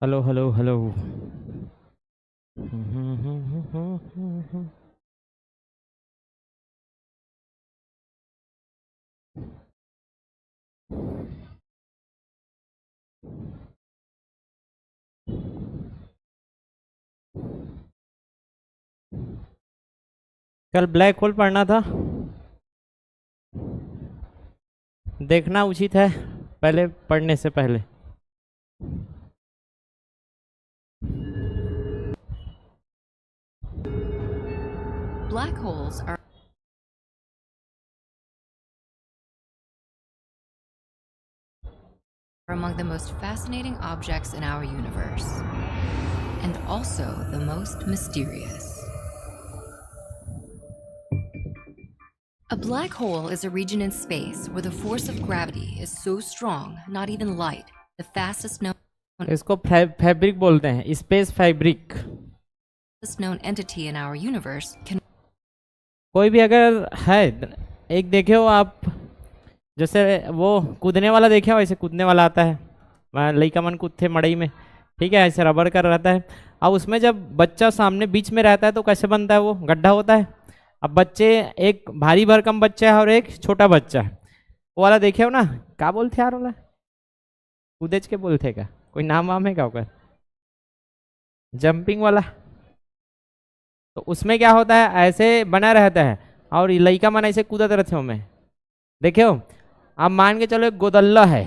Hello hello hello. कल black hole पढ़ना था, देखना उचित है पहले पढ़ने से पहले। Black holes are among the most fascinating objects in our universe, and also the most mysterious. A black hole is a region in space where the force of gravity is so strong, not even light, the fastest इसको fabric बोलते हैं, space fabric. known entity in our universe can कोई भी अगर है, एक देखे हो आप, जैसे वो कूदने वाला देखे हो, ऐसे कूदने वाला आता है, लइका मन कूदते मड़ई में, ठीक है, ऐसे रबर का रहता है। अब उसमें जब बच्चा सामने बीच में रहता है तो कैसे बनता है, वो गड्ढा होता है। अब बच्चे, एक भारी भरकम बच्चा है और एक छोटा बच्चा है, वो वाला देखे हो ना, क्या बोलते यार वाला, कूदेज के बोलते का, कोई नाम वाम है क्या ओकर, जंपिंग वाला। तो उसमें क्या होता है, ऐसे बना रहता है और लइका मन ऐसे कूदत रहते हो में, देखे हो। अब मान के चलो एक गोदल्ला है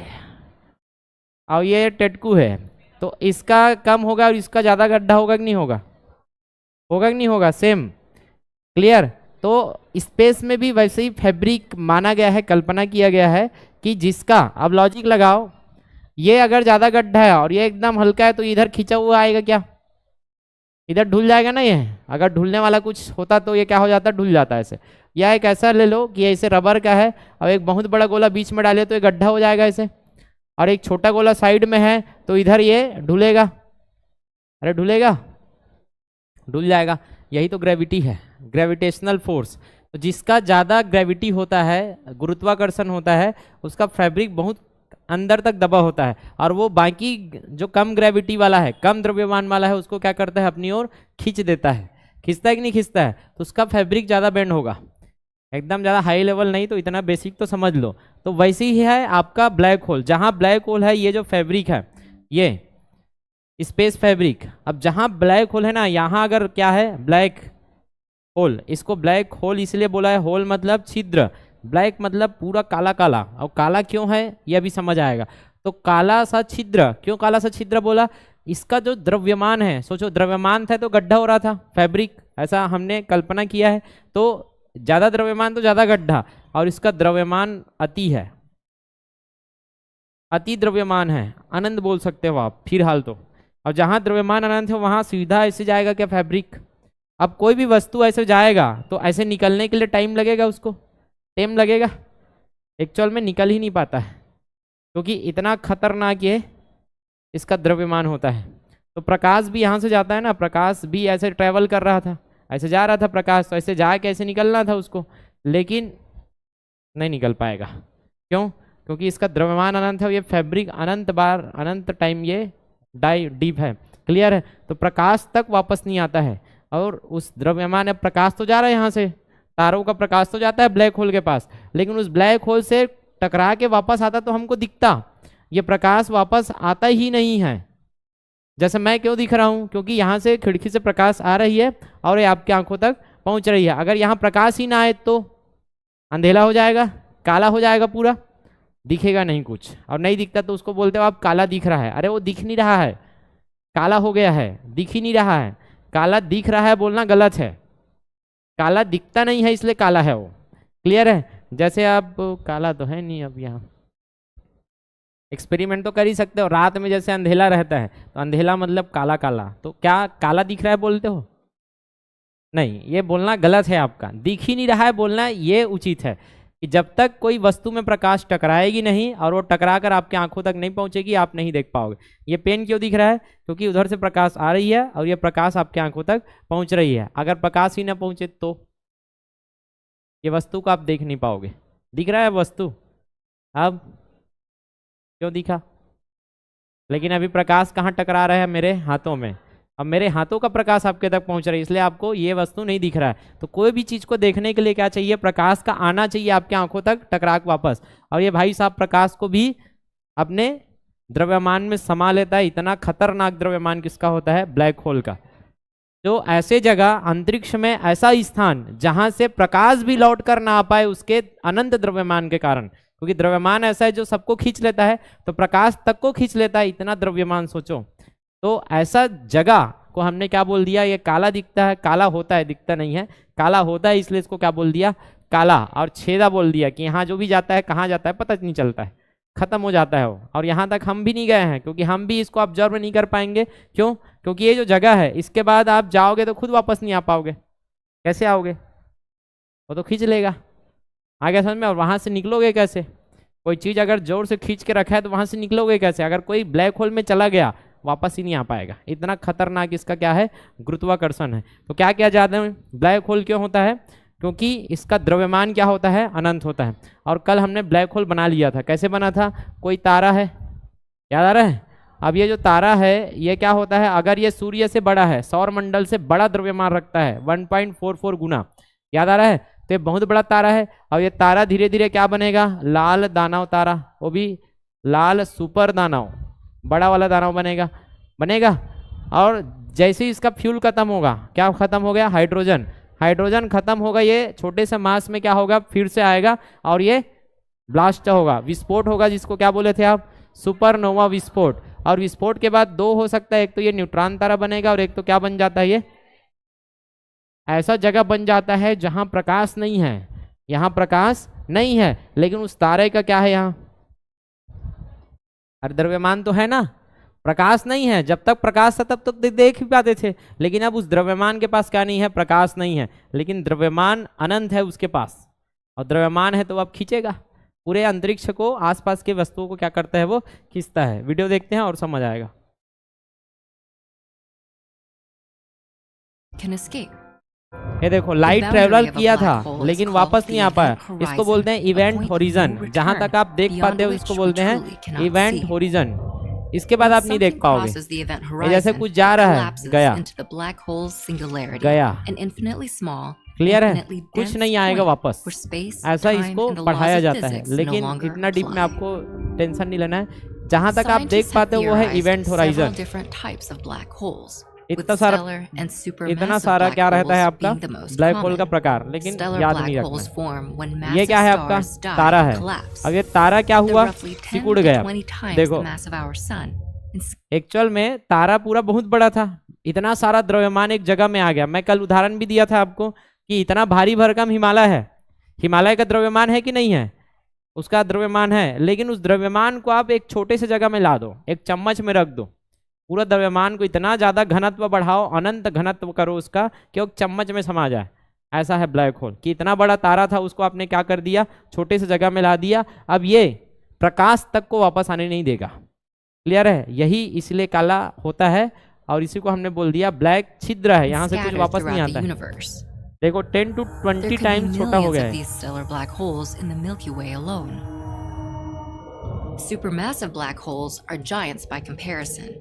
और ये टेटकू है, तो इसका कम होगा और इसका ज़्यादा गड्ढा होगा कि नहीं होगा, होगा कि नहीं होगा, सेम, क्लियर। तो स्पेस में भी वैसे ही फैब्रिक माना गया है, कल्पना किया गया है कि जिसका, अब लॉजिक लगाओ, ये अगर ज़्यादा गड्ढा है और ये एकदम हल्का है तो इधर खींचा हुआ आएगा क्या, इधर ढुल जाएगा ना। ये अगर ढुलने वाला कुछ होता तो ये क्या हो जाता, ढुल जाता है ऐसे। या एक ऐसा ले लो कि ऐसे रबर का है और एक बहुत बड़ा गोला बीच में डाले तो ये गड्ढा हो जाएगा ऐसे, और एक छोटा गोला साइड में है तो इधर ये ढुलेगा, अरे ढुलेगा, ढुल जाएगा। यही तो ग्रेविटी है, ग्रेविटेशनल फोर्स। तो जिसका ज़्यादा ग्रेविटी होता है, गुरुत्वाकर्षण होता है, उसका फैब्रिक बहुत अंदर तक दबा होता है, और वो बाकी जो कम ग्रेविटी वाला है, कम द्रव्यमान वाला है, उसको क्या करता है, अपनी ओर खींच देता है। खींचता है कि नहीं खींचता है, तो उसका फैब्रिक ज़्यादा बेंड होगा। एकदम ज़्यादा हाई लेवल नहीं तो इतना बेसिक तो समझ लो। तो वैसे ही है आपका ब्लैक होल, जहाँ ब्लैक होल है, ये जो फैब्रिक है, ये स्पेस फैब्रिक। अब जहाँ ब्लैक होल है ना, यहाँ अगर क्या है, ब्लैक होल, इसको ब्लैक होल इसलिए बोला है, होल मतलब छिद्र, ब्लैक मतलब पूरा काला काला, और काला क्यों है ये अभी समझ आएगा। तो काला सा छिद्र, क्यों काला सा छिद्र बोला, इसका जो द्रव्यमान है, सोचो द्रव्यमान था तो गड्ढा हो रहा था फैब्रिक, ऐसा हमने कल्पना किया है। तो ज्यादा द्रव्यमान तो ज्यादा गड्ढा, और इसका द्रव्यमान अति है, अति द्रव्यमान है, अनंत बोल सकते हो आप फिलहाल तो। और जहां द्रव्यमान अनंत है वहां सीधा ऐसे जाएगा क्या, फैब्रिक। अब कोई भी वस्तु ऐसे जाएगा तो ऐसे निकलने के लिए टाइम लगेगा, उसको टाइम लगेगा, एक्चुअल में निकल ही नहीं पाता है, क्योंकि इतना खतरनाक ये इसका द्रव्यमान होता है। तो प्रकाश भी यहाँ से जाता है ना, प्रकाश भी ऐसे ट्रेवल कर रहा था, ऐसे जा रहा था प्रकाश, तो ऐसे जा के ऐसे निकलना था उसको, लेकिन नहीं निकल पाएगा। क्यों, क्योंकि इसका द्रव्यमान अनंत है, ये फैब्रिक अनंत बार, अनंत टाइम ये डीप है, क्लियर है। तो प्रकाश तक वापस नहीं आता है, और उस द्रव्यमान, प्रकाश तो जा रहा है यहाँ से, तारों का प्रकाश तो जाता है ब्लैक होल के पास, लेकिन उस ब्लैक होल से टकरा के वापस आता तो हमको दिखता, ये प्रकाश वापस आता ही नहीं है। जैसे मैं क्यों दिख रहा हूँ, क्योंकि यहाँ से खिड़की से प्रकाश आ रही है और ये आपकी आंखों तक पहुँच रही है। अगर यहाँ प्रकाश ही ना आए तो अंधेला हो जाएगा, काला हो जाएगा पूरा, दिखेगा नहीं कुछ, और नहीं दिखता तो उसको बोलते हो आप काला दिख रहा है। अरे वो दिख नहीं रहा है, काला हो गया है, दिख ही नहीं रहा है। काला दिख रहा है बोलना गलत है, काला दिखता नहीं है इसलिए काला है वो, क्लियर है। जैसे आप, काला तो है नहीं, अब यहाँ एक्सपेरिमेंट तो कर ही सकते हो, रात में जैसे अंधेला रहता है तो अंधेला मतलब काला काला, तो क्या काला दिख रहा है बोलते हो, नहीं, ये बोलना गलत है आपका, दिख ही नहीं रहा है बोलना ये उचित है। कि जब तक कोई वस्तु में प्रकाश टकराएगी नहीं और वो टकरा कर आपके आंखों तक नहीं पहुंचेगी, आप नहीं देख पाओगे। ये पेन क्यों दिख रहा है, क्योंकि उधर से प्रकाश आ रही है और ये प्रकाश आपके आंखों तक पहुंच रही है। अगर प्रकाश ही ना पहुंचे तो ये वस्तु को आप देख नहीं पाओगे। दिख रहा है वस्तु अब, क्यों दिखा? लेकिन अभी प्रकाश कहाँ टकरा रहा है? मेरे हाथों में। अब मेरे हाथों का प्रकाश आपके तक पहुंच रहा है, इसलिए आपको ये वस्तु नहीं दिख रहा है। तो कोई भी चीज को देखने के लिए क्या चाहिए? प्रकाश का आना चाहिए आपके आंखों तक टकरा के वापस। और ये भाई साहब प्रकाश को भी अपने द्रव्यमान में समा लेता है। इतना खतरनाक द्रव्यमान किसका होता है? ब्लैक होल का। तो ऐसे जगह अंतरिक्ष में ऐसा स्थान जहां से प्रकाश भी लौट कर ना आ पाए उसके अनंत द्रव्यमान के कारण, क्योंकि द्रव्यमान ऐसा है जो सबको खींच लेता है, तो प्रकाश तक को खींच लेता है, इतना द्रव्यमान सोचो। तो ऐसा जगह को हमने क्या बोल दिया? ये काला दिखता है, काला होता है, दिखता नहीं है, काला होता है, इसलिए इसको क्या बोल दिया? काला। और छेदा बोल दिया कि यहाँ जो भी जाता है कहाँ जाता है पता नहीं चलता है, खत्म हो जाता है वो। और यहाँ तक हम भी नहीं गए हैं, क्योंकि हम भी इसको ऑब्जर्व नहीं कर पाएंगे। क्यों? क्योंकि ये जो जगह है इसके बाद आप जाओगे तो खुद वापस नहीं आ पाओगे। कैसे आओगे? वो तो खींच लेगा। आगे समझ में? और वहां से निकलोगे कैसे? कोई चीज अगर जोर से खींच के रखा है तो वहां से निकलोगे कैसे? अगर कोई ब्लैक होल में चला गया वापस ही नहीं आ पाएगा। इतना खतरनाक इसका क्या है? गुरुत्वाकर्षण है। तो क्या किया जाता है? ब्लैक होल क्यों होता है? क्योंकि इसका द्रव्यमान क्या होता है? अनंत होता है। और कल हमने ब्लैक होल बना लिया था। कैसे बना था? कोई तारा है, याद आ रहा है? अब ये जो तारा है ये क्या होता है? अगर ये सूर्य से बड़ा है, सौर मंडल से बड़ा द्रव्यमान रखता है 1.44 गुना, याद आ रहा है? तो ये बहुत बड़ा तारा है। और ये तारा धीरे धीरे क्या बनेगा? लाल दानव तारा, वो भी लाल सुपर दानव, बड़ा वाला दानव बनेगा। और जैसे ही इसका फ्यूल खत्म होगा, क्या खत्म हो गया? हाइड्रोजन खत्म होगा। ये छोटे से मास में क्या होगा? फिर से आएगा और ये ब्लास्ट होगा, विस्फोट होगा, जिसको क्या बोले थे आप? सुपरनोवा विस्फोट। और विस्फोट के बाद दो हो सकता है, एक तो ये न्यूट्रॉन तारा बनेगा और एक तो क्या बन जाता है? ये ऐसा जगह बन जाता है जहां प्रकाश नहीं है। यहाँ प्रकाश नहीं है लेकिन उस तारे का क्या है? यहाँ अरे द्रव्यमान तो है ना, प्रकाश नहीं है। जब तक प्रकाश था तब तक देख ही पाते थे, लेकिन अब उस द्रव्यमान के पास क्या नहीं है? प्रकाश नहीं है, लेकिन द्रव्यमान अनंत है उसके पास। और द्रव्यमान है तो अब खींचेगा पूरे अंतरिक्ष को, आसपास के वस्तुओं को क्या करता है? वो खींचता है। वीडियो देखते हैं और समझ आएगा। Can escape. ये देखो लाइट ट्रेवल किया था लेकिन वापस नहीं आ पाया, इसको बोलते हैं इवेंट होरिजन। जहां तक आप देख पाते हो इसको बोलते हैं इवेंट होरिजन। इसके बाद आप नहीं देख पाओगे। ये जैसे कुछ जा रहा है, गया। क्लियर है? कुछ नहीं आएगा वापस, ऐसा इसको पढ़ाया जाता है। लेकिन इतना डीप में आपको टेंशन नहीं लेना है। जहां तक आप देख पाते हो वो है इवेंट होराइजन। इतना सारा क्या रहता है आपका? ब्लैक होल का प्रकार, लेकिन याद नहीं रखना। ये क्या है? आपका तारा है। अब ये तारा क्या हुआ? सिकुड़ गया। देखो एक्चुअल में तारा पूरा बहुत बड़ा था, इतना सारा द्रव्यमान एक जगह में आ गया। मैं कल उदाहरण भी दिया था आपको कि इतना भारी भरकम हिमालय है। हिमालय का द्रव्यमान है कि नहीं है? उसका द्रव्यमान है, लेकिन उस द्रव्यमान को आप एक छोटे से जगह में ला दो, एक चम्मच में रख दो। पूरा द्रव्यमान को इतना ज्यादा घनत्व बढ़ाओ, अनंत घनत्व करो उसका कि वो चम्मच में समा जाए। ऐसा है ब्लैक होल कि इतना बड़ा तारा था, उसको आपने क्या कर दिया? छोटे से जगह में ला दिया। अब ये प्रकाश तक को वापस आने नहीं देगा। क्लियर है? यही इसलिए काला होता है और इसी को हमने बोल दिया ब्लैक छिद्र है, यहाँ से कुछ वापस नहीं आता है। देखो 10 to 20 टाइम्स छोटा हो गया है। Supermassive black holes are giants by comparison,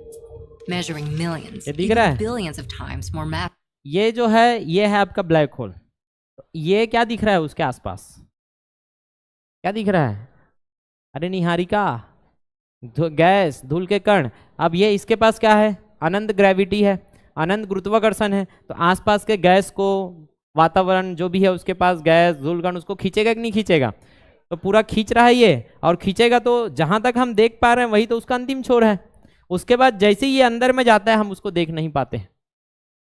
measuring millions, ये दिख रहा है? billions of times more mass. ये जो है ये है आपका ब्लैक होल। ये क्या दिख रहा है उसके आसपास? क्या दिख रहा है? अरे निहारिका, गैस, धूल के कण। अब ये इसके पास क्या है? अनंत ग्रेविटी है, अनंत गुरुत्वाकर्षण है। तो आसपास के गैस को, वातावरण जो भी है उसके पास गैस, धूल कण, उसको खींचेगा कि नहीं खींचेगा? तो पूरा खींच रहा है ये, और खींचेगा तो जहां तक हम देख पा रहे हैं वही तो उसका अंतिम छोर है। उसके बाद जैसे ही ये अंदर में जाता है हम उसको देख नहीं पाते।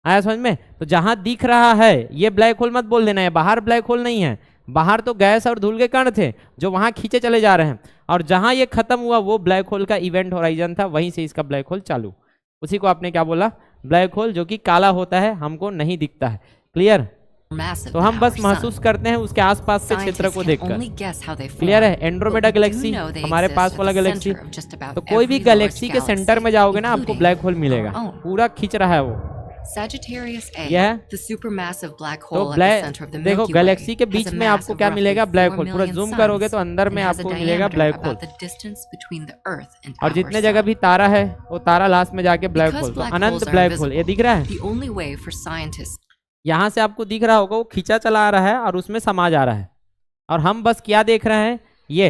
आया समझ में? तो जहां दिख रहा है ये ब्लैक होल मत बोल देना है, बाहर ब्लैक होल नहीं है। बाहर तो गैस और धूल के कण थे जो वहां खींचे चले जा रहे हैं, और जहां ये खत्म हुआ वो ब्लैक होल का इवेंट होराइजन था, वहीं से इसका ब्लैक होल चालू। उसी को आपने क्या बोला? ब्लैक होल, जो कि काला होता है, हमको नहीं दिखता है। क्लियर? तो हम बस महसूस करते हैं उसके आसपास के क्षेत्र को देखकर। क्लियर है? एंड्रोमेडा गैलेक्सी हमारे पास वाला गैलेक्सी। तो कोई भी गैलेक्सी के सेंटर में जाओगे ना आपको ब्लैक होल मिलेगा, पूरा खींच रहा है वो। Sagittarius A, यह है the supermassive black तो hole at the black center of the देखो Milky Way, गैलेक्सी के has बीच a में mass आपको of क्या roughly मिलेगा ब्लैक 4 होल पूरा million जूम करोगे तो suns अंदर में and has a आपको मिलेगा diameter black hole about the distance between the Earth and और our जितने जगह sun. भी तारा है वो तारा लास्ट में जाके ब्लैक Because होल तो black Anant holes are black hole ये invisible, दिख रहा है the only way for scientists यहाँ से आपको दिख रहा होगा वो खींचा चला आ रहा है और उसमें समा जा रहा है और हम बस क्या देख रहे हैं ये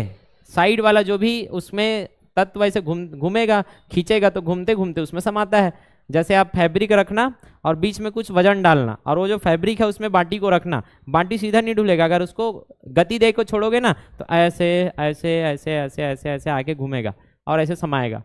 साइड वाला जो भी उसमें तत्व ऐसे घूमेगा खींचेगा तो घूमते घूमते उसमें समाता है। जैसे आप फैब्रिक रखना और बीच में कुछ वजन डालना और वो जो फैब्रिक है उसमें बाटी को रखना, बाटी सीधा नहीं ढुलेगा, अगर उसको गति दे को छोड़ोगे ना तो ऐसे ऐसे ऐसे ऐसे ऐसे ऐसे आके घूमेगा और ऐसे समाएगा।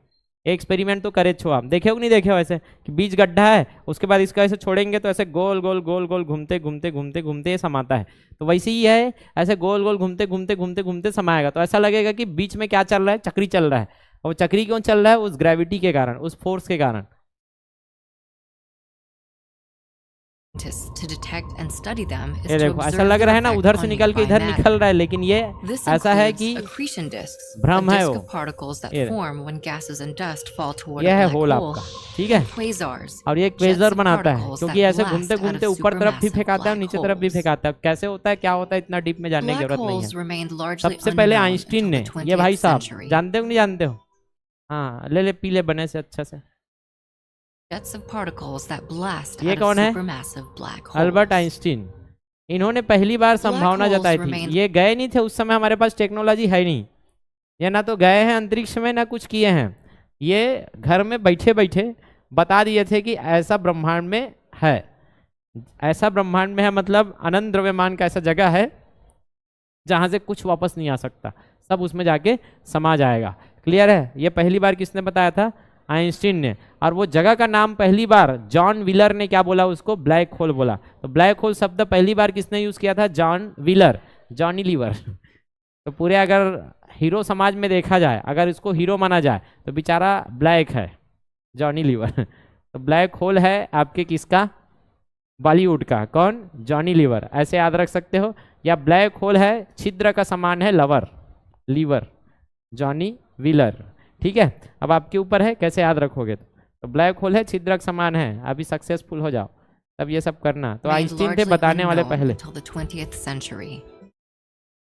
एक्सपेरिमेंट तो करे छो आप देखे हो कि नहीं देखे हो ऐसे कि बीच गड्ढा है उसके बाद इसका ऐसे छोड़ेंगे तो ऐसे गोल गोल गोल गोल घूमते घूमते घूमते घूमते ये समाता है। तो वैसे ही है ऐसे गोल गोल घूमते घूमते घूमते घूमते समाएगा तो ऐसा लगेगा कि बीच में क्या चल रहा है, चक्री चल रहा है। और चक्री क्यों चल रहा है? उस ग्रेविटी के कारण, उस फोर्स के कारण। to detect and study them is ये to देखो ऐसा observe लग their रहा है ना effect उधर से on निकल के nearby इधर matter. निकल रहा है लेकिन ये This ऐसा है includes कि accretion disks, a भ्रम है disk वो। of particles that ये form when gases and dust fall toward ये a है black होल hole. आपका, ठीक है। Quasars, और ये jets क्वेजर of बनाता है particles क्योंकि that ऐसे blast घूमते out of घूमते ऊपर तरफ भी supermassive फेंकाता है और black नीचे तरफ भी holes. फेंकाता है। कैसे होता है क्या होता है इतना डीप में जानने की Black जरूरत नहीं holes है। remained largely सबसे पहले unknown आइंस्टीन until ने, the ये भाई 20th साहब century. जानते हो कि नहीं जानते हो? हाँ ले ले पीले बने से अच्छा से। Jets of particles that blast ये out of कौन है? supermassive black holes. Albert Einstein. इन्होंने पहली बार संभावना holes जताई थी। remain- ये गए नहीं थे उस समय, हमारे पास टेक्नोलॉजी है नहीं, ये ना तो गए हैं अंतरिक्ष में ना कुछ किए हैं। ये घर में बैठे बैठे बता दिए थे कि ऐसा ब्रह्मांड में है, ऐसा ब्रह्मांड में है मतलब अनंत द्रव्यमान का ऐसा जगह है जहां से कुछ वापस नहीं आ सकता, सब उसमें जाके समा जाएगा। क्लियर है? ये पहली बार किसने बताया था? आइंस्टीन ने। और वो जगह का नाम पहली बार जॉन व्हीलर ने क्या बोला? उसको ब्लैक होल बोला। तो ब्लैक होल शब्द पहली बार किसने यूज किया था? John Wheeler, Johnny Lever. तो पूरे अगर हीरो समाज में देखा जाए, अगर इसको हीरो माना जाए तो बेचारा ब्लैक है, जॉनी लीवर। तो ब्लैक होल है आपके किसका? बॉलीवुड का। कौन? जॉनी लीवर, ऐसे याद रख सकते हो। या ब्लैक होल है छिद्र का समान है लवर, लीवर, जॉनी व्हीलर। ठीक है, अब आपके ऊपर है कैसे याद रखोगे। तो ब्लैक होल है छिद्र का समान है, अभी सक्सेसफुल हो जाओ तब ये सब करना। तो आइंस्टीन थे बताने वाले पहले। Until the 20th century.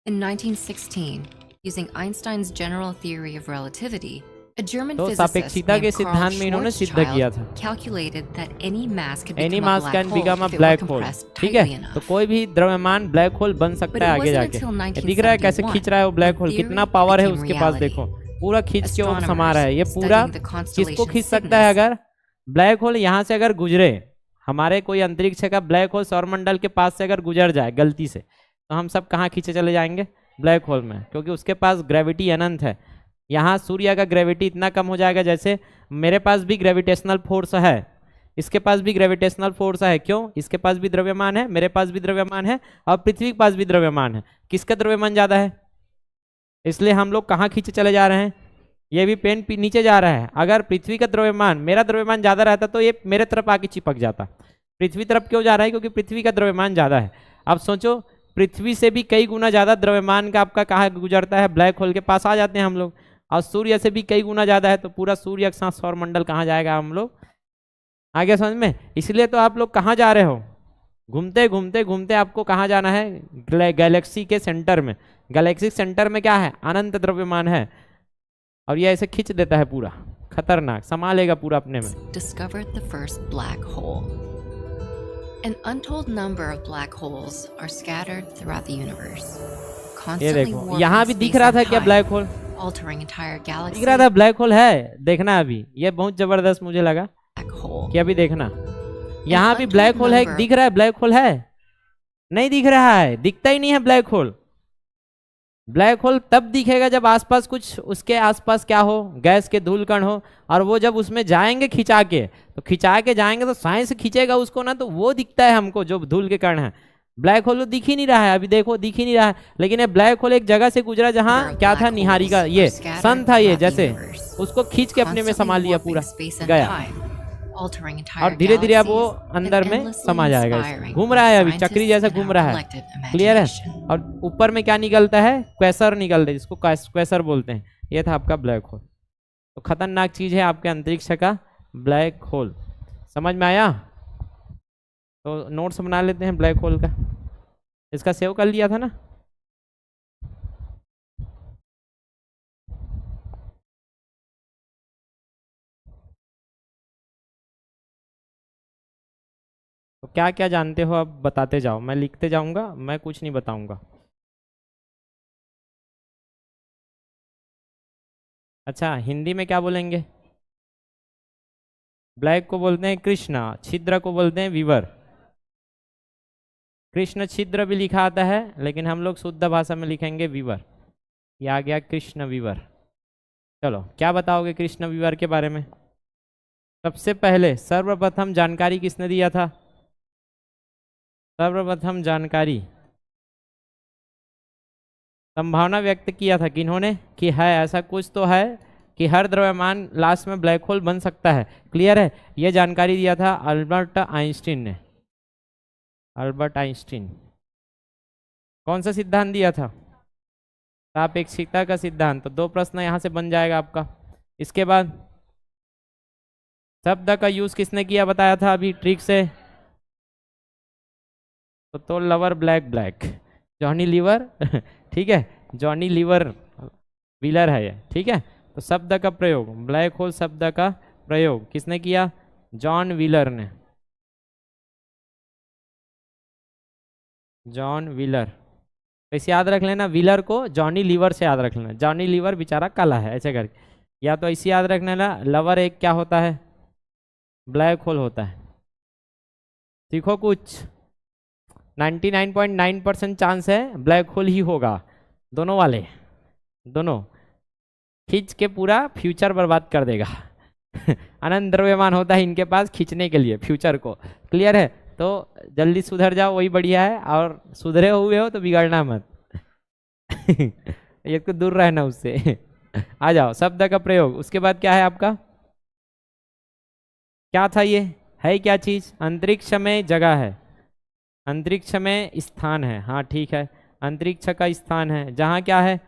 In 1916, using Einstein's general theory of relativity, a German तो physicist सापेक्षिता के named Karl सिद्धांत में इन्होंने सिद्ध किया था। Schwarzschild calculated that any mass could any become a mass black can hole become a if it were black hole. compressed ठीक tightly है, enough. तो कोई भी द्रव्यमान ब्लैक होल बन But सकता it है आगे wasn't जाके। until ये दिख रहा है कैसे 1971 खींच रहा है वो ब्लैक that होल, theory कितना पावर है became उसके पास। reality. देखो पूरा खींच के वो समा रहा है। ये Astronomers पूरा studying the किसको constellation खींच सकता है? Cygnus अगर ब्लैक होल यहाँ से अगर गुजरे, हमारे कोई अंतरिक्ष का ब्लैक होल सौरमंडल के पास से अगर गुजर जाए गलती से, तो हम सब कहाँ खींचे चले जाएंगे? ब्लैक होल में, क्योंकि उसके पास ग्रेविटी अनंत है। यहाँ सूर्य का ग्रेविटी इतना कम हो जाएगा, जैसे मेरे पास भी ग्रेविटेशनल फोर्स है, इसके पास भी ग्रेविटेशनल फोर्स है। क्यों? इसके पास भी द्रव्यमान है, मेरे पास भी द्रव्यमान है और पृथ्वी के पास भी द्रव्यमान है। किसका द्रव्यमान ज़्यादा है? इसलिए हम लोग कहाँ खींचे चले जा रहे हैं? ये भी पेन नीचे जा रहा है। अगर पृथ्वी का द्रव्यमान, मेरा द्रव्यमान ज़्यादा रहता तो ये मेरे तरफ आके चिपक जाता। पृथ्वी तरफ क्यों जा रहा है? क्योंकि पृथ्वी का द्रव्यमान ज़्यादा है। अब सोचो पृथ्वी से भी कई गुना ज़्यादा द्रव्यमान का आपका कहाँ गुजरता है? ब्लैक होल के पास आ जाते हैं हम लोग। और सूर्य से भी कई गुना ज़्यादा है, तो पूरा सूर्य के साथ सौरमंडल कहाँ जाएगा हम लोग? आगे समझ में? इसलिए तो आप लोग कहाँ जा रहे हो? घूमते घूमते घूमते आपको कहाँ जाना है? गैलेक्सी के सेंटर में। गैलेक्सी सेंटर में क्या है? अनंत द्रव्यमान है और ये ऐसे खींच देता है पूरा, खतरनाक, समा लेगा पूरा अपने में। discovered the first black hole. An untold number of black holes are scattered throughout the universe. ये Constantly देखो warping यहाँ भी space दिख रहा था and क्या time, black hole? altering entire दिख रहा galaxies. था ब्लैक होल है, देखना अभी। ये बहुत जबरदस्त मुझे लगा Black hole. कि अभी देखना यहाँ भी untold ब्लैक होल है। number- दिख रहा है ब्लैक होल है? नहीं दिख रहा है, दिखता ही नहीं है ब्लैक होल। ब्लैक होल तब दिखेगा जब आसपास कुछ, उसके आसपास क्या हो? गैस के धूल कण हो, और वो जब उसमें जाएंगे खिंचा के, तो खिंचा के जाएंगे तो साइंस खींचेगा उसको ना, तो वो दिखता है हमको जो धूल के कण है। ब्लैक होल तो दिख ही नहीं रहा है, अभी देखो दिख ही नहीं रहा है। लेकिन ये ब्लैक होल एक जगह से गुजरा जहाँ क्या था? निहारिका, ये सन था, ये जैसे उसको खींच के अपने में समा लिया, पूरा गया। और धीरे धीरे अब वो अंदर में समा जाएगा। घूम रहा है अभी, चक्री जैसा घूम रहा है। क्लियर है? और ऊपर में क्या निकलता है? क्वेसर निकलता है, जिसको क्वेसर बोलते हैं। ये था आपका ब्लैक होल। तो खतरनाक चीज है आपके अंतरिक्ष का ब्लैक होल। समझ में आया? तो नोट्स बना लेते हैं ब्लैक होल का। इसका सेव कर लिया था ना। तो क्या क्या जानते हो अब बताते जाओ, मैं लिखते जाऊंगा, मैं कुछ नहीं बताऊंगा। अच्छा, हिंदी में क्या बोलेंगे? ब्लैक को बोलते हैं कृष्णा, छिद्र को बोलते हैं विवर। कृष्ण छिद्र भी लिखा आता है, लेकिन हम लोग शुद्ध भाषा में लिखेंगे विवर। ये आ गया कृष्ण विवर। चलो, क्या बताओगे कृष्ण विवर के बारे में? सबसे पहले सर्वप्रथम जानकारी किसने दिया था? सर्वप्रथम जानकारी, संभावना व्यक्त किया था किन्होंने? कि है ऐसा कुछ तो है कि हर द्रव्यमान लास्ट में ब्लैक होल बन सकता है। क्लियर है? यह जानकारी दिया था अल्बर्ट आइंस्टीन ने। Albert Einstein. कौन सा सिद्धांत दिया था? सापेक्षिकता का सिद्धांत। तो 2 प्रश्न यहां से बन जाएगा आपका। इसके बाद शब्द का यूज किसने किया बताया था अभी ट्रिक से? तो lover black black, Johnny Lever ठीक है, जॉनी लीवर व्हीलर है ये। ठीक है, तो शब्द का प्रयोग, ब्लैक होल शब्द का प्रयोग किसने किया? जॉन व्हीलर ने। John wheeler. तो इसे याद रख लेना, व्हीलर को जॉनी लीवर से याद रख लेना। जॉनी लीवर बेचारा काला है, ऐसे करके। या तो इसे याद रख लेना, लवर एक क्या होता है? ब्लैक होल होता है। सीखो कुछ। 99.9% चांस है ब्लैक होल ही होगा। दोनों वाले, दोनों खींच के पूरा फ्यूचर बर्बाद कर देगा अनंत द्रव्यमान होता है इनके पास खींचने के लिए फ्यूचर को। क्लियर है? तो जल्दी सुधर जाओ, वही बढ़िया है। और सुधरे हुए हो तो बिगड़ना मत एक तो दूर रहना उससे आ जाओ, शब्द का प्रयोग। उसके बाद क्या है आपका? क्या था ये? है क्या चीज? अंतरिक्ष में जगह है, अंतरिक्ष में स्थान है। हाँ ठीक है, अंतरिक्ष का स्थान है जहाँ क्या है?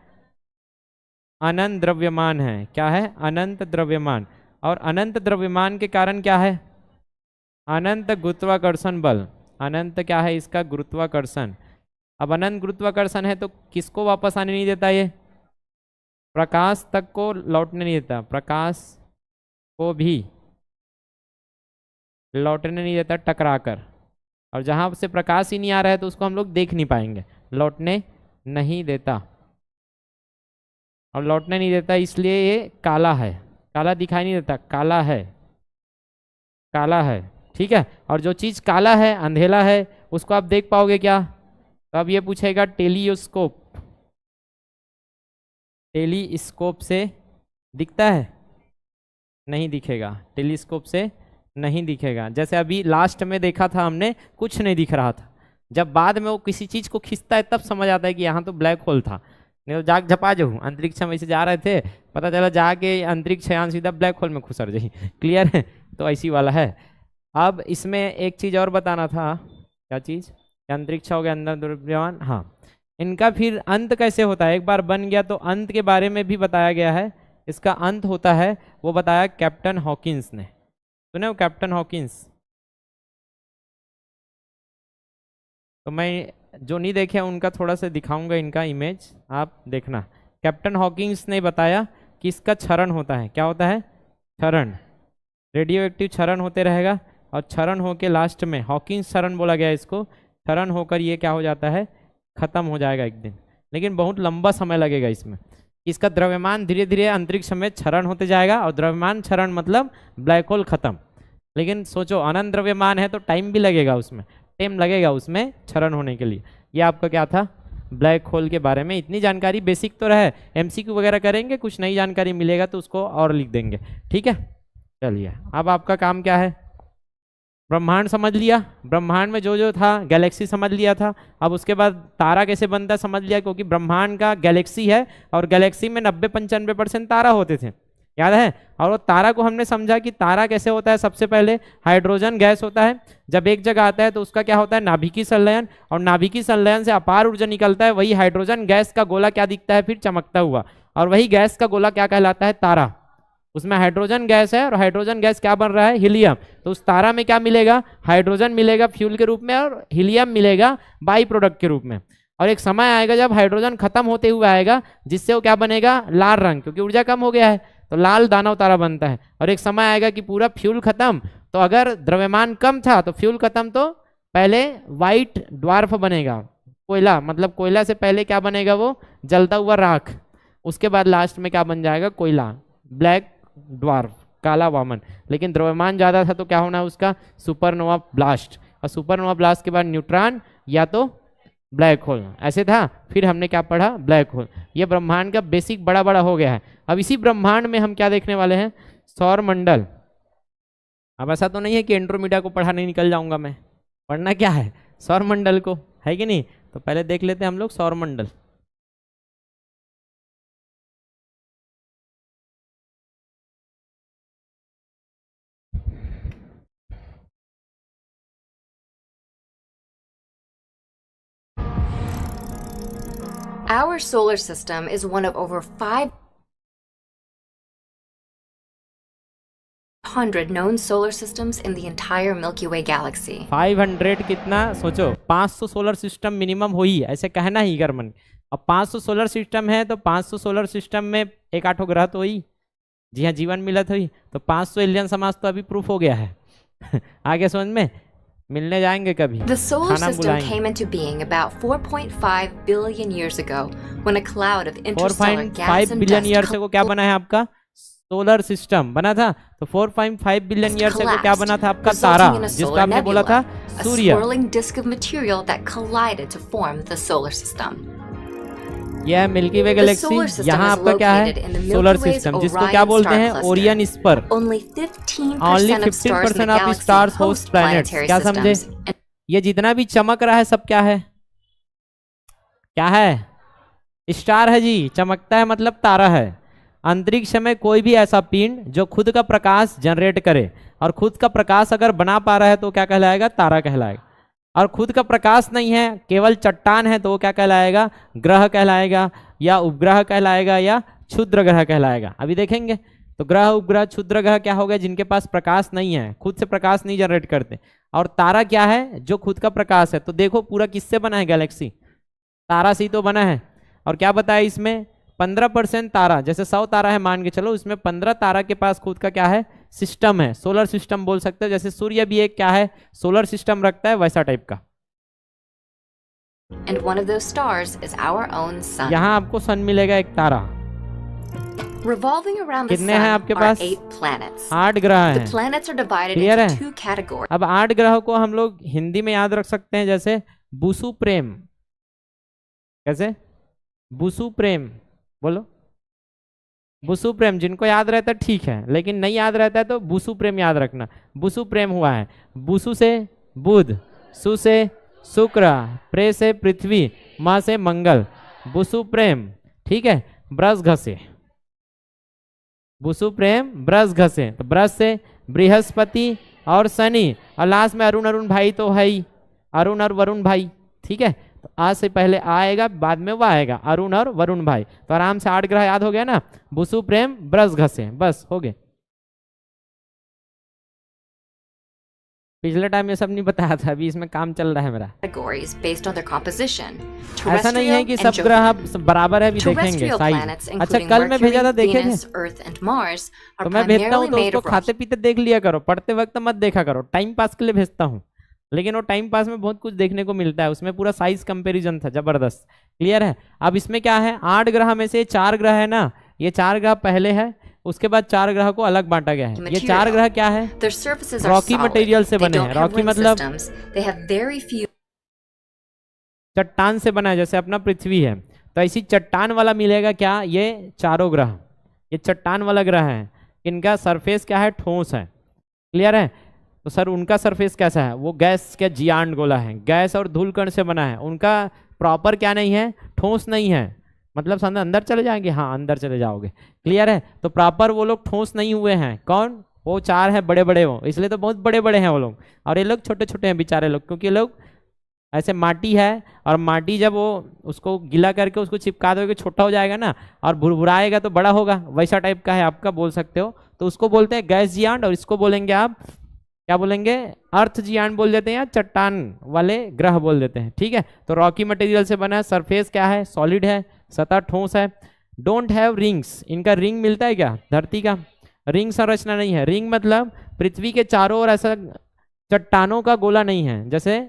अनंत द्रव्यमान है। क्या है? अनंत द्रव्यमान। और अनंत द्रव्यमान के कारण क्या है? अनंत गुरुत्वाकर्षण बल। अनंत क्या है इसका? गुरुत्वाकर्षण। अब अनंत गुरुत्वाकर्षण है तो किसको वापस आने नहीं देता ये? प्रकाश तक को लौटने नहीं देता, प्रकाश को भी लौटने नहीं देता टकराकर। और जहां से प्रकाश ही नहीं आ रहा है तो उसको हम लोग देख नहीं पाएंगे, लौटने नहीं देता। और लौटने नहीं देता इसलिए ये काला है, काला दिखाई नहीं देता, काला है, काला है। ठीक है, और जो चीज काला है, अंधेला है, उसको आप देख पाओगे क्या? तो अब ये पूछेगा टेलीस्कोप, टेलीस्कोप से दिखता है? नहीं दिखेगा, टेलीस्कोप से नहीं दिखेगा। जैसे अभी लास्ट में देखा था हमने, कुछ नहीं दिख रहा था। जब बाद में वो किसी चीज को खींचता है तब समझ आता है कि यहाँ तो ब्लैक होल था। नहीं तो जाग झपा जो अंतरिक्ष में ऐसे जा रहे थे, पता चला जाके अंतरिक्ष यान सीधा ब्लैक होल में खुसर जाए। क्लियर है? तो ऐसी वाला है। अब इसमें एक चीज और बताना था। क्या चीज? अंतरिक्ष हो गया, अंदर द्रव्यमान। हाँ, इनका फिर अंत कैसे होता है? एक बार बन गया तो अंत के बारे में भी बताया गया है। इसका अंत होता है वो बताया कैप्टन हॉकिंस ने। सुने हो कैप्टन हॉकिंस? तो मैं जो नहीं देखे उनका थोड़ा सा दिखाऊंगा इनका इमेज, आप देखना। कैप्टन हॉकिंस ने बताया कि इसका क्षरण होता है। क्या होता है? क्षरण। रेडियो एक्टिव क्षरण होते रहेगा और क्षरण होके लास्ट में हॉकिंस क्षरण बोला गया इसको। क्षरण होकर ये क्या हो जाता है? खत्म हो जाएगा एक दिन, लेकिन बहुत लंबा समय लगेगा इसमें। इसका द्रव्यमान धीरे धीरे अंतरिक्ष में क्षरण होते जाएगा, और द्रव्यमान क्षरण मतलब ब्लैक होल खत्म। लेकिन सोचो अनंत द्रव्यमान है तो टाइम भी लगेगा, उसमें टाइम लगेगा उसमें क्षरण होने के लिए। ये आपका क्या था? ब्लैक होल के बारे में इतनी जानकारी बेसिक तो रहे। एमसीक्यू वगैरह करेंगे, कुछ नई जानकारी मिलेगा तो उसको और लिख देंगे। ठीक है, चलिए अब आपका काम क्या है? ब्रह्मांड समझ लिया, ब्रह्मांड में जो जो था, गैलेक्सी समझ लिया था। अब उसके बाद तारा कैसे बनता समझ लिया, क्योंकि ब्रह्मांड का गैलेक्सी है और गैलेक्सी में 90-95% तारा होते थे, याद है। और वो तारा को हमने समझा कि तारा कैसे होता है। सबसे पहले हाइड्रोजन गैस होता है, जब एक जगह आता है तो उसका क्या होता है? नाभिकीय संलयन, और नाभिकीय संलयन से अपार ऊर्जा निकलता है। वही हाइड्रोजन गैस का गोला क्या दिखता है फिर? चमकता हुआ। और वही गैस का गोला क्या कहलाता है? तारा। उसमें हाइड्रोजन गैस है और हाइड्रोजन गैस क्या बन रहा है, हीलियम। तो उस तारा में क्या मिलेगा, हाइड्रोजन मिलेगा फ्यूल के रूप में और हीलियम मिलेगा बाई प्रोडक्ट के रूप में। और एक समय आएगा जब हाइड्रोजन खत्म होते हुए आएगा, जिससे वो क्या बनेगा, लाल रंग, क्योंकि ऊर्जा कम हो गया है तो लाल दानव तारा बनता है। और एक समय आएगा कि पूरा फ्यूल खत्म, तो अगर द्रव्यमान कम था तो फ्यूल खत्म, तो पहले व्हाइट ड्वार्फ बनेगा, कोयला, मतलब कोयला से पहले क्या बनेगा, वो जलता हुआ राख। उसके बाद लास्ट में क्या बन जाएगा, कोयला, ब्लैक ड्वार्फ, काला वामन। लेकिन द्रव्यमान ज्यादा था तो क्या होना है उसका, सुपरनोवा ब्लास्ट। और सुपरनोवा ब्लास्ट के बाद न्यूट्रॉन या तो ब्लैक होल, ऐसे था। फिर हमने क्या पढ़ा, ब्लैक होल। ये ब्रह्मांड का बेसिक बड़ा बड़ा हो गया है। अब इसी ब्रह्मांड में हम क्या देखने वाले हैं, सौर मंडल। अब ऐसा तो नहीं है कि एंड्रोमेडा को पढ़ा नहीं निकल जाऊंगा मैं, पढ़ना क्या है, सौर मंडल को, है कि नहीं। तो पहले देख लेते हैं हम लोग सौर मंडल। Our solar system is one of over 500 known solar systems in the entire Milky Way galaxy. 500 कितना, सोचो 500 सोलर सिस्टम मिनिमम हो ही, ऐसे कहना ही गर्मन। अब 500 सोलर सिस्टम है तो 500 सोलर सिस्टम में एक आठों ग्रह तो ही, जी हाँ, जीवन मिला तो ही, तो 500 एलियन समाज तो अभी प्रूफ हो गया है। आगे समझ में, मिलने जाएंगे कभी, The solar खाना system बुलाएंगे। came into being about 4.5 billion years ago when a cloud of interstellar gas 4.5 and billion year dust से को क्या बना है आपका, सोलर सिस्टम बना था। तो 4.5 बिलियन ईयर से को क्या बना था आपका, तारा, resulting in a जिसका solar आपने बोला था nebula, a Surya. swirling disk of material that collided to form the solar system. यह है milky way The Galaxy. solar system यहाँ is आपका क्या located in है, the Milky solar Way's system, जिसको Orion क्या बोलते star हैं, cluster. Orion spur. Only 15% Only of stars in 15% the of galaxy stars host host planets. planetary क्या समझे? systems. And ये जितना भी चमक रहा है सब क्या है, क्या है, स्टार है जी। चमकता है मतलब तारा है। अंतरिक्ष में कोई भी ऐसा पिंड जो खुद का प्रकाश जनरेट करे, और खुद का प्रकाश अगर बना पा रहा है तो क्या कहलाएगा, तारा कहलाएगा। और खुद का प्रकाश नहीं है, केवल चट्टान है, तो वो क्या कहलाएगा, ग्रह कहलाएगा, या उपग्रह कहलाएगा, या क्षुद्र ग्रह कहलाएगा। अभी देखेंगे। तो ग्रह, उपग्रह, क्षुद्र ग्रह क्या हो गए, जिनके पास प्रकाश नहीं है, खुद से प्रकाश नहीं जनरेट करते। और तारा क्या है, जो खुद का प्रकाश है। तो देखो पूरा किससे बना है गैलेक्सी, तारा से ही तो बना है। और क्या बताया इसमें, 15% तारा, जैसे 100 तारा है मान के चलो, उसमें 15 तारा के पास खुद का क्या है, सिस्टम है, सोलर सिस्टम बोल सकते हो। जैसे सूर्य भी एक क्या है, सोलर सिस्टम रखता है, वैसा टाइप का। and one of those stars is our own sun. यहाँ आपको सन मिलेगा, एक तारा। Revolving around the कितने हैं sun आपके are पास? 8 planets. 8 ग्रह The हैं। planets are divided Clear into है? 2 categories. अब 8 ग्रह को हम लोग हिंदी में याद रख सकते हैं, जैसे बुसु प्रेम। कैसे, बुसु प्रेम, बोलो, बुसु प्रेम। जिनको याद रहता है ठीक है, लेकिन नहीं याद रहता है तो बुसु प्रेम याद रखना। बुसु प्रेम हुआ है, बुसु से बुध, सु से शुक्र, प्रे से पृथ्वी, माँ से मंगल, बुसु प्रेम। ठीक है, ब्रस घसे, बुसु प्रेम ब्रस घसे, तो ब्रस से बृहस्पति और शनि, और लास्ट में अरुण, अरुण भाई तो है ही, अरुण और वरुण भाई। ठीक है, तो आज से पहले आएगा, बाद में वो आएगा, अरुण और वरुण भाई। तो आराम से 8 ग्रह याद हो गया ना, बुसु प्रेम ब्रस घसे, बस हो गए। पिछले टाइम ये सब नहीं बताया था, अभी इसमें काम चल रहा है मेरा। Categories based on their composition. ऐसा नहीं है कि Terrestrial सब and ग्रह Jovian. बराबर है, अभी देखेंगे Terrestrial साइज। planets, अच्छा, including कल मैं भेजा था, Mercury, देखे थे? Venus, Earth, and Mars, are तो मैं भेजता हूँ primarily तो made उसको of खाते पीते देख लिया करो, पढ़ते वक्त मत देखा करो, टाइम पास के लिए भेजता हूँ। लेकिन वो टाइम पास में बहुत कुछ देखने को मिलता है, उसमें पूरा साइज कंपैरिजन था, जबरदस्त। क्लियर है? अब इसमें क्या है, 8 ग्रह में से 4 ग्रह है ना, ये 4 ग्रह पहले है, उसके बाद 4 ग्रह को अलग बांटा गया है। ये 4 ग्रह क्या है, Their surfaces are Rocky solid. Material से They बने हैं। don't have रॉकी ring मतलब systems. They have very few चट्टान से बना है, जैसे अपना पृथ्वी है। तो ऐसी चट्टान वाला मिलेगा क्या, ये चारों ग्रह, ये चट्टान वाला ग्रह है। इनका सरफेस क्या है, ठोस है। क्लियर है? तो सर उनका सरफेस कैसा है, वो गैस क्या, जियांड गोला है, गैस और धूल कण से बना है। उनका प्रॉपर क्या नहीं है, ठोस नहीं है। मतलब अंदर चले जाएंगे, हाँ अंदर चले जाओगे। क्लियर है? तो प्रॉपर वो लोग ठोस नहीं हुए हैं। कौन? वो 4 है बड़े बड़े, वो इसलिए तो बहुत बड़े बड़े हैं वो लोग, और ये लोग छोटे छोटे हैं बेचारे लोग, क्योंकि ये लोग ऐसे माटी है, और माटी जब वो उसको गीला करके उसको चिपका दोगे छोटा हो जाएगा ना, और भुरभुराएगा तो बड़ा होगा, वैसा टाइप का है आपका, बोल सकते हो। तो उसको बोलते हैं गैस जियांट, और इसको बोलेंगे आप क्या बोलेंगे, अर्थ जियांट बोल देते हैं, या चट्टान वाले ग्रह बोल देते हैं। ठीक है, तो रॉकी मटेरियल से बना है, सरफेस क्या है, सॉलिड है, सतह ठोस है। डोंट हैव रिंग्स, इनका रिंग मिलता है क्या धरती का, रिंग संरचना नहीं है। रिंग मतलब पृथ्वी के चारों ओर ऐसा चट्टानों का गोला नहीं है, जैसे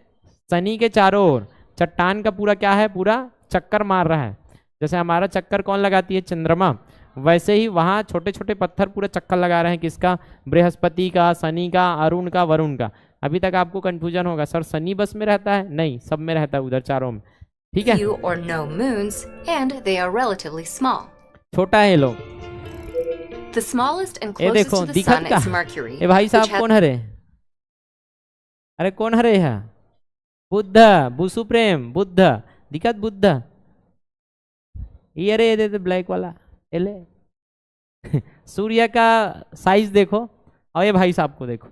शनि के चारों ओर चट्टान का पूरा क्या है, पूरा चक्कर मार रहा है। जैसे हमारा चक्कर कौन लगाती है, चंद्रमा, वैसे ही वहाँ छोटे छोटे पत्थर पूरा चक्कर लगा रहे हैं, किसका, बृहस्पति का, शनि का, अरुण का, वरुण का। अभी तक आपको कंफ्यूजन होगा, सर शनि बस में रहता है, नहीं, सब में रहता है उधर चारों में। ठीक है, few or no moons, and they are relatively small. छोटा है ये लोग। The smallest and ये closest देखो to the दिखत sun का, is Mercury, ये भाई which साहब has कौन हरे, अरे कौन हरे है, बुद्ध, बुसु प्रेम, बुद्ध, दिखत बुद्ध, ये अरे ये दे ब्लैक वाला, ये ले। सूर्य का साइज देखो, और ये भाई साहब को देखो,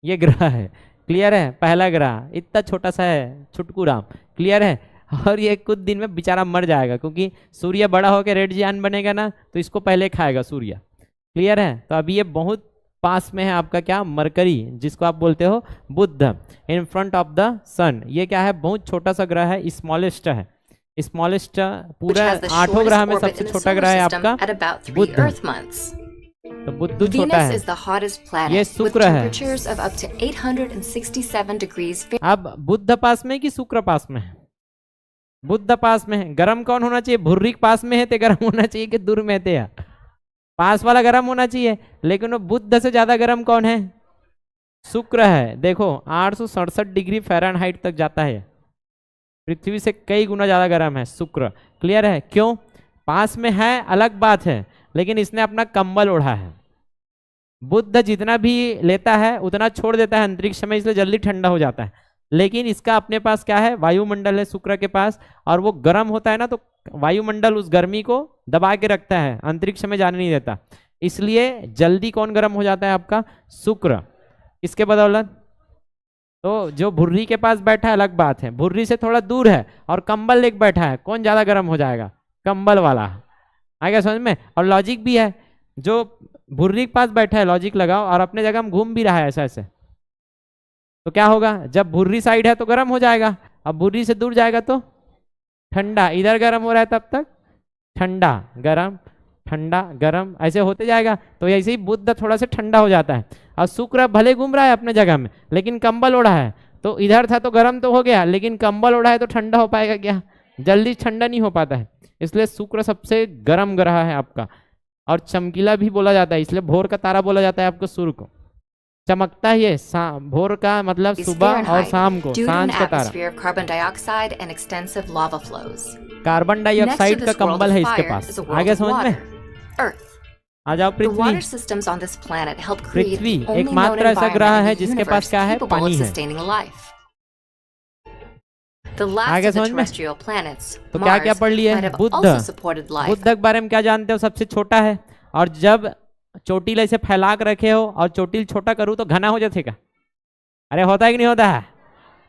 ये ग्रह है, क्लियर है, पहला ग्रह इतना छोटा सा है, छुटकू राम, क्लियर है। और ये कुछ दिन में बेचारा मर जाएगा, क्योंकि सूर्य बड़ा होकर रेड जियान बनेगा ना, तो इसको पहले खाएगा सूर्य, क्लियर है। तो अभी ये बहुत पास में है आपका क्या, मरकरी, जिसको आप बोलते हो बुध, इन फ्रंट ऑफ द सन। ये क्या है, बहुत छोटा सा ग्रह है, स्मॉलेस्ट है, स्मॉलेस्ट, पूरा 8 ग्रह में सबसे छोटा ग्रह है आपका बुध। तो बुध छोटा है, ये शुक्र है। अब बुध पास में कि शुक्र पास में है, बुध पास में है। गर्म कौन होना चाहिए, भुर्रिक पास में है तो गर्म होना चाहिए कि दूर में थे, पास वाला गर्म होना चाहिए, लेकिन वो बुध से ज्यादा गर्म कौन है, शुक्र है। देखो 867 डिग्री फ़ारेनहाइट तक जाता है, पृथ्वी से कई गुना ज्यादा गर्म है शुक्र, क्लियर है। क्यों, पास में है अलग बात है, लेकिन इसने अपना कंबल ओढ़ा है। बुध जितना भी लेता है उतना छोड़ देता है अंतरिक्ष में, इसलिए जल्दी ठंडा हो जाता है। लेकिन इसका अपने पास क्या है, वायुमंडल है शुक्र के पास, और वो गर्म होता है ना, तो वायुमंडल उस गर्मी को दबा के रखता है, अंतरिक्ष में जाने नहीं देता, इसलिए जल्दी कौन गर्म हो जाता है आपका, शुक्र। इसके बदौलत तो जो भुर्री के पास बैठा है अलग बात है, भुर्री से थोड़ा दूर है और कंबल लेके बैठा है, कौन ज्यादा गर्म हो जाएगा, कंबल वाला। आ गया समझ में। और लॉजिक भी है, जो भुर्री के पास बैठा है, लॉजिक लगाओ, और अपने जगह में घूम भी रहा है ऐसा ऐसे, तो क्या होगा, जब भुर्री साइड है तो गर्म हो जाएगा, अब भुर्री से दूर जाएगा तो ठंडा, इधर गर्म हो रहा है तब तक ठंडा गर्म ठंडा गर्म, ऐसे होते जाएगा। तो ऐसे ही बुध थोड़ा सा ठंडा हो जाता है, और शुक्र भले घूम रहा है अपने जगह में, लेकिन कंबल ओढ़ा है, तो इधर था तो गर्म तो हो गया, लेकिन कंबल ओढ़ा है तो ठंडा हो पाएगा क्या, जल्दी ठंडा नहीं हो पाता है। इसलिए शुक्र सबसे गर्म ग्रह है आपका, और चमकीला भी बोला जाता है, इसलिए भोर का तारा बोला जाता है आपको, सूर्य को चमकता ही है, भोर का मतलब सुबह और शाम को, सांझ का तारा। कार्बन डाइऑक्साइड का कंबल है इसके पास, आगे समझ में। आ जाओ पृथ्वी, पृथ्वी एकमात्र ऐसा ग्रह है जिसके पास क्या है, पानी है। आगे समझ में। तो क्या क्या पढ़ लिए, बुध, बुध के बारे में क्या जानते हो, सबसे छोटा है, और जब चोटिल ऐसे फैला कर रखे हो और चोटिल छोटा करूँ तो घना हो जाएगा, अरे होता है कि नहीं होता है।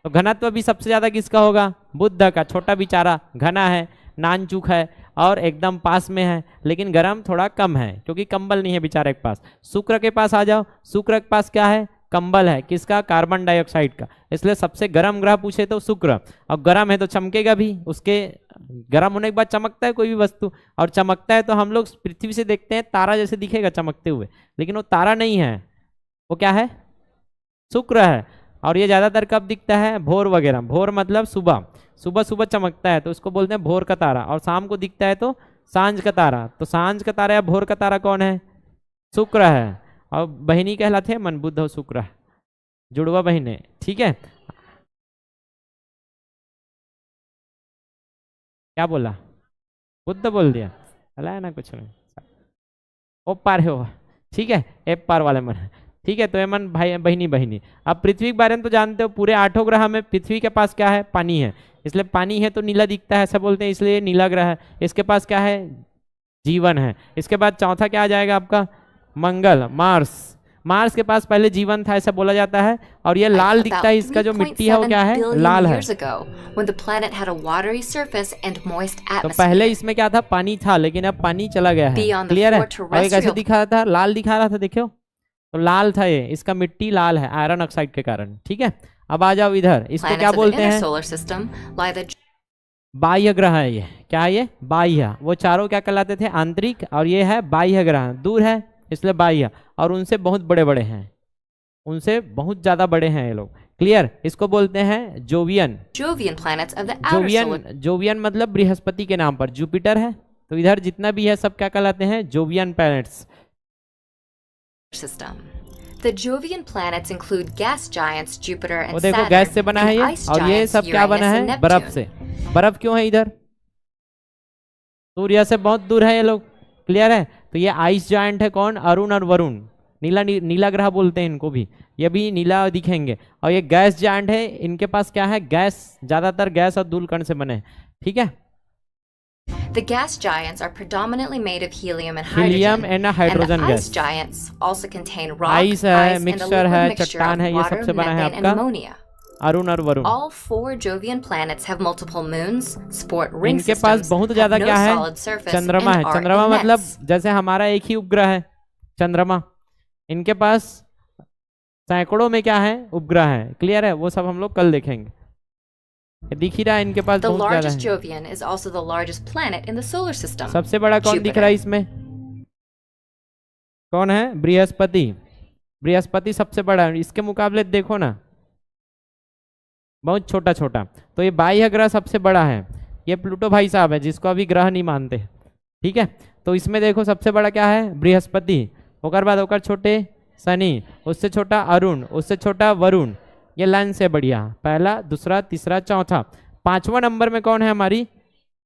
तो घनत्व भी सबसे ज्यादा किसका होगा, बुध का, छोटा बेचारा घना है, नानचुक है, और एकदम पास में है, लेकिन गर्म थोड़ा कम है क्योंकि कंबल नहीं है बेचारे के पास। शुक्र के पास आ जाओ, शुक्र के पास क्या है, कंबल है, किसका, कार्बन डाइऑक्साइड का, इसलिए सबसे गर्म ग्रह पूछे तो शुक्र। और गर्म है तो चमकेगा भी, उसके गर्म होने के बाद चमकता है कोई भी वस्तु, और चमकता है तो हम लोग पृथ्वी से देखते हैं तारा जैसे दिखेगा चमकते हुए, लेकिन वो तारा नहीं है, वो क्या है, शुक्र है। और ये ज्यादातर कब दिखता है, भोर वगैरह, भोर मतलब सुबह, सुबह सुबह चमकता है तो उसको बोलते हैं भोर का तारा, और शाम को दिखता है तो सांझ का तारा। तो सांझ का तारा या भोर का तारा कौन है, शुक्र है। और बहिनी कहलाते हैं मन, बुध और शुक्र, जुड़वा बहिने, ठीक है। क्या बोला, बुध बोल दिया, चला ना कुछ नहीं, ओ पार हो, ठीक है, एप पार वाले मन, ठीक है। तो ये मन भाई बहिनी बहिनी। अब पृथ्वी के बारे में तो जानते हो, पूरे 8 ग्रह में पृथ्वी के पास क्या है, पानी है, इसलिए पानी है तो नीला दिखता है, ऐसा बोलते हैं, इसलिए नीला ग्रह है। इसके पास क्या है, जीवन है। इसके बाद चौथा क्या आ जाएगा आपका, मंगल, मार्स। मार्स के पास पहले जीवन था ऐसा बोला जाता है। और ये लाल दिखता है, इसका जो मिट्टी है वो क्या है, लाल है। तो पहले इसमें क्या था, पानी था, लेकिन अब पानी चला गया है। क्लियर है। और एक ऐसे दिखा रहा था, लाल दिखा रहा था, देखो तो लाल था ये, इसका मिट्टी लाल है आयरन ऑक्साइड के कारण। ठीक है, अब आ जाओ इधर, इसको क्या बोलते हैं, बाह्य ग्रह है ये। क्या है ये, बाह्य। वो चारों क्या कहलाते थे, आंतरिक, और ये है बाह्य ग्रह, दूर है इसलिए बाह्य, और उनसे बहुत बड़े बड़े हैं, उनसे बहुत ज्यादा बड़े हैं ये लोग। क्लियर। इसको बोलते हैं जोवियन। जोवियन मतलब बृहस्पति के नाम पर जुपिटर है। तो इधर जितना भी है सब क्या कहलाते हैं, Jovian planets. System. The Jovian planets include gas giants Jupiter and वो देखो Saturn, गैस से बना है ये, ice और ये giants सब क्या बना Uranus है, and बर्फ Neptune. से। बर्फ क्यों है इधर, सूर्य से बहुत दूर है ये लोग। क्लियर है। तो ये आइस जायंट है कौन, अरुण और वरुण। नीला ग्रह बोलते हैं इनको भी, ये भी नीला दिखेंगे। और ये गैस जायंट है, इनके पास क्या है, गैस, ज्यादातर गैस और धूलकण से बने हैं। ठीक है। The gas giants are predominantly made of helium and Helium hydrogen, and hydrogen and the ice gas. giants also contain rock, ice है, ice, and a mixture liquid है, mixture चट्टान of है, ये water, सबसे बना है methane, and आपका ammonia. Arun और Varun. All 4 Jovian planets have multiple moons, sport ring इनके systems, पास बहुत ज्यादा have क्या no है, solid surface, चंद्रमा and है। are चंद्रमा immense. मतलब जैसे हमारा एक ही उपग्रह है चंद्रमा, इनके पास सैकड़ों में क्या है, उपग्रह है। क्लियर है। वो सब हम लोग कल देखेंगे। दिख ही रहा है इनके पास The बहुत ज्यादा largest है। Jovian is also the largest planet in the solar system. सबसे बड़ा कौन दिख रहा है इसमें, कौन है, बृहस्पति। बृहस्पति सबसे बड़ा है, इसके मुकाबले देखो ना बहुत छोटा छोटा। तो ये बाह्य ग्रह सबसे बड़ा है, ये प्लूटो भाई साहब है जिसको अभी ग्रह नहीं मानते। ठीक है। तो इसमें देखो सबसे बड़ा क्या है, बृहस्पति, होकर बाद होकर छोटे शनि, उससे छोटा अरुण, उससे छोटा वरुण। ये लाइन से बढ़िया, पहला दूसरा तीसरा चौथा, 5वां नंबर में कौन है, हमारी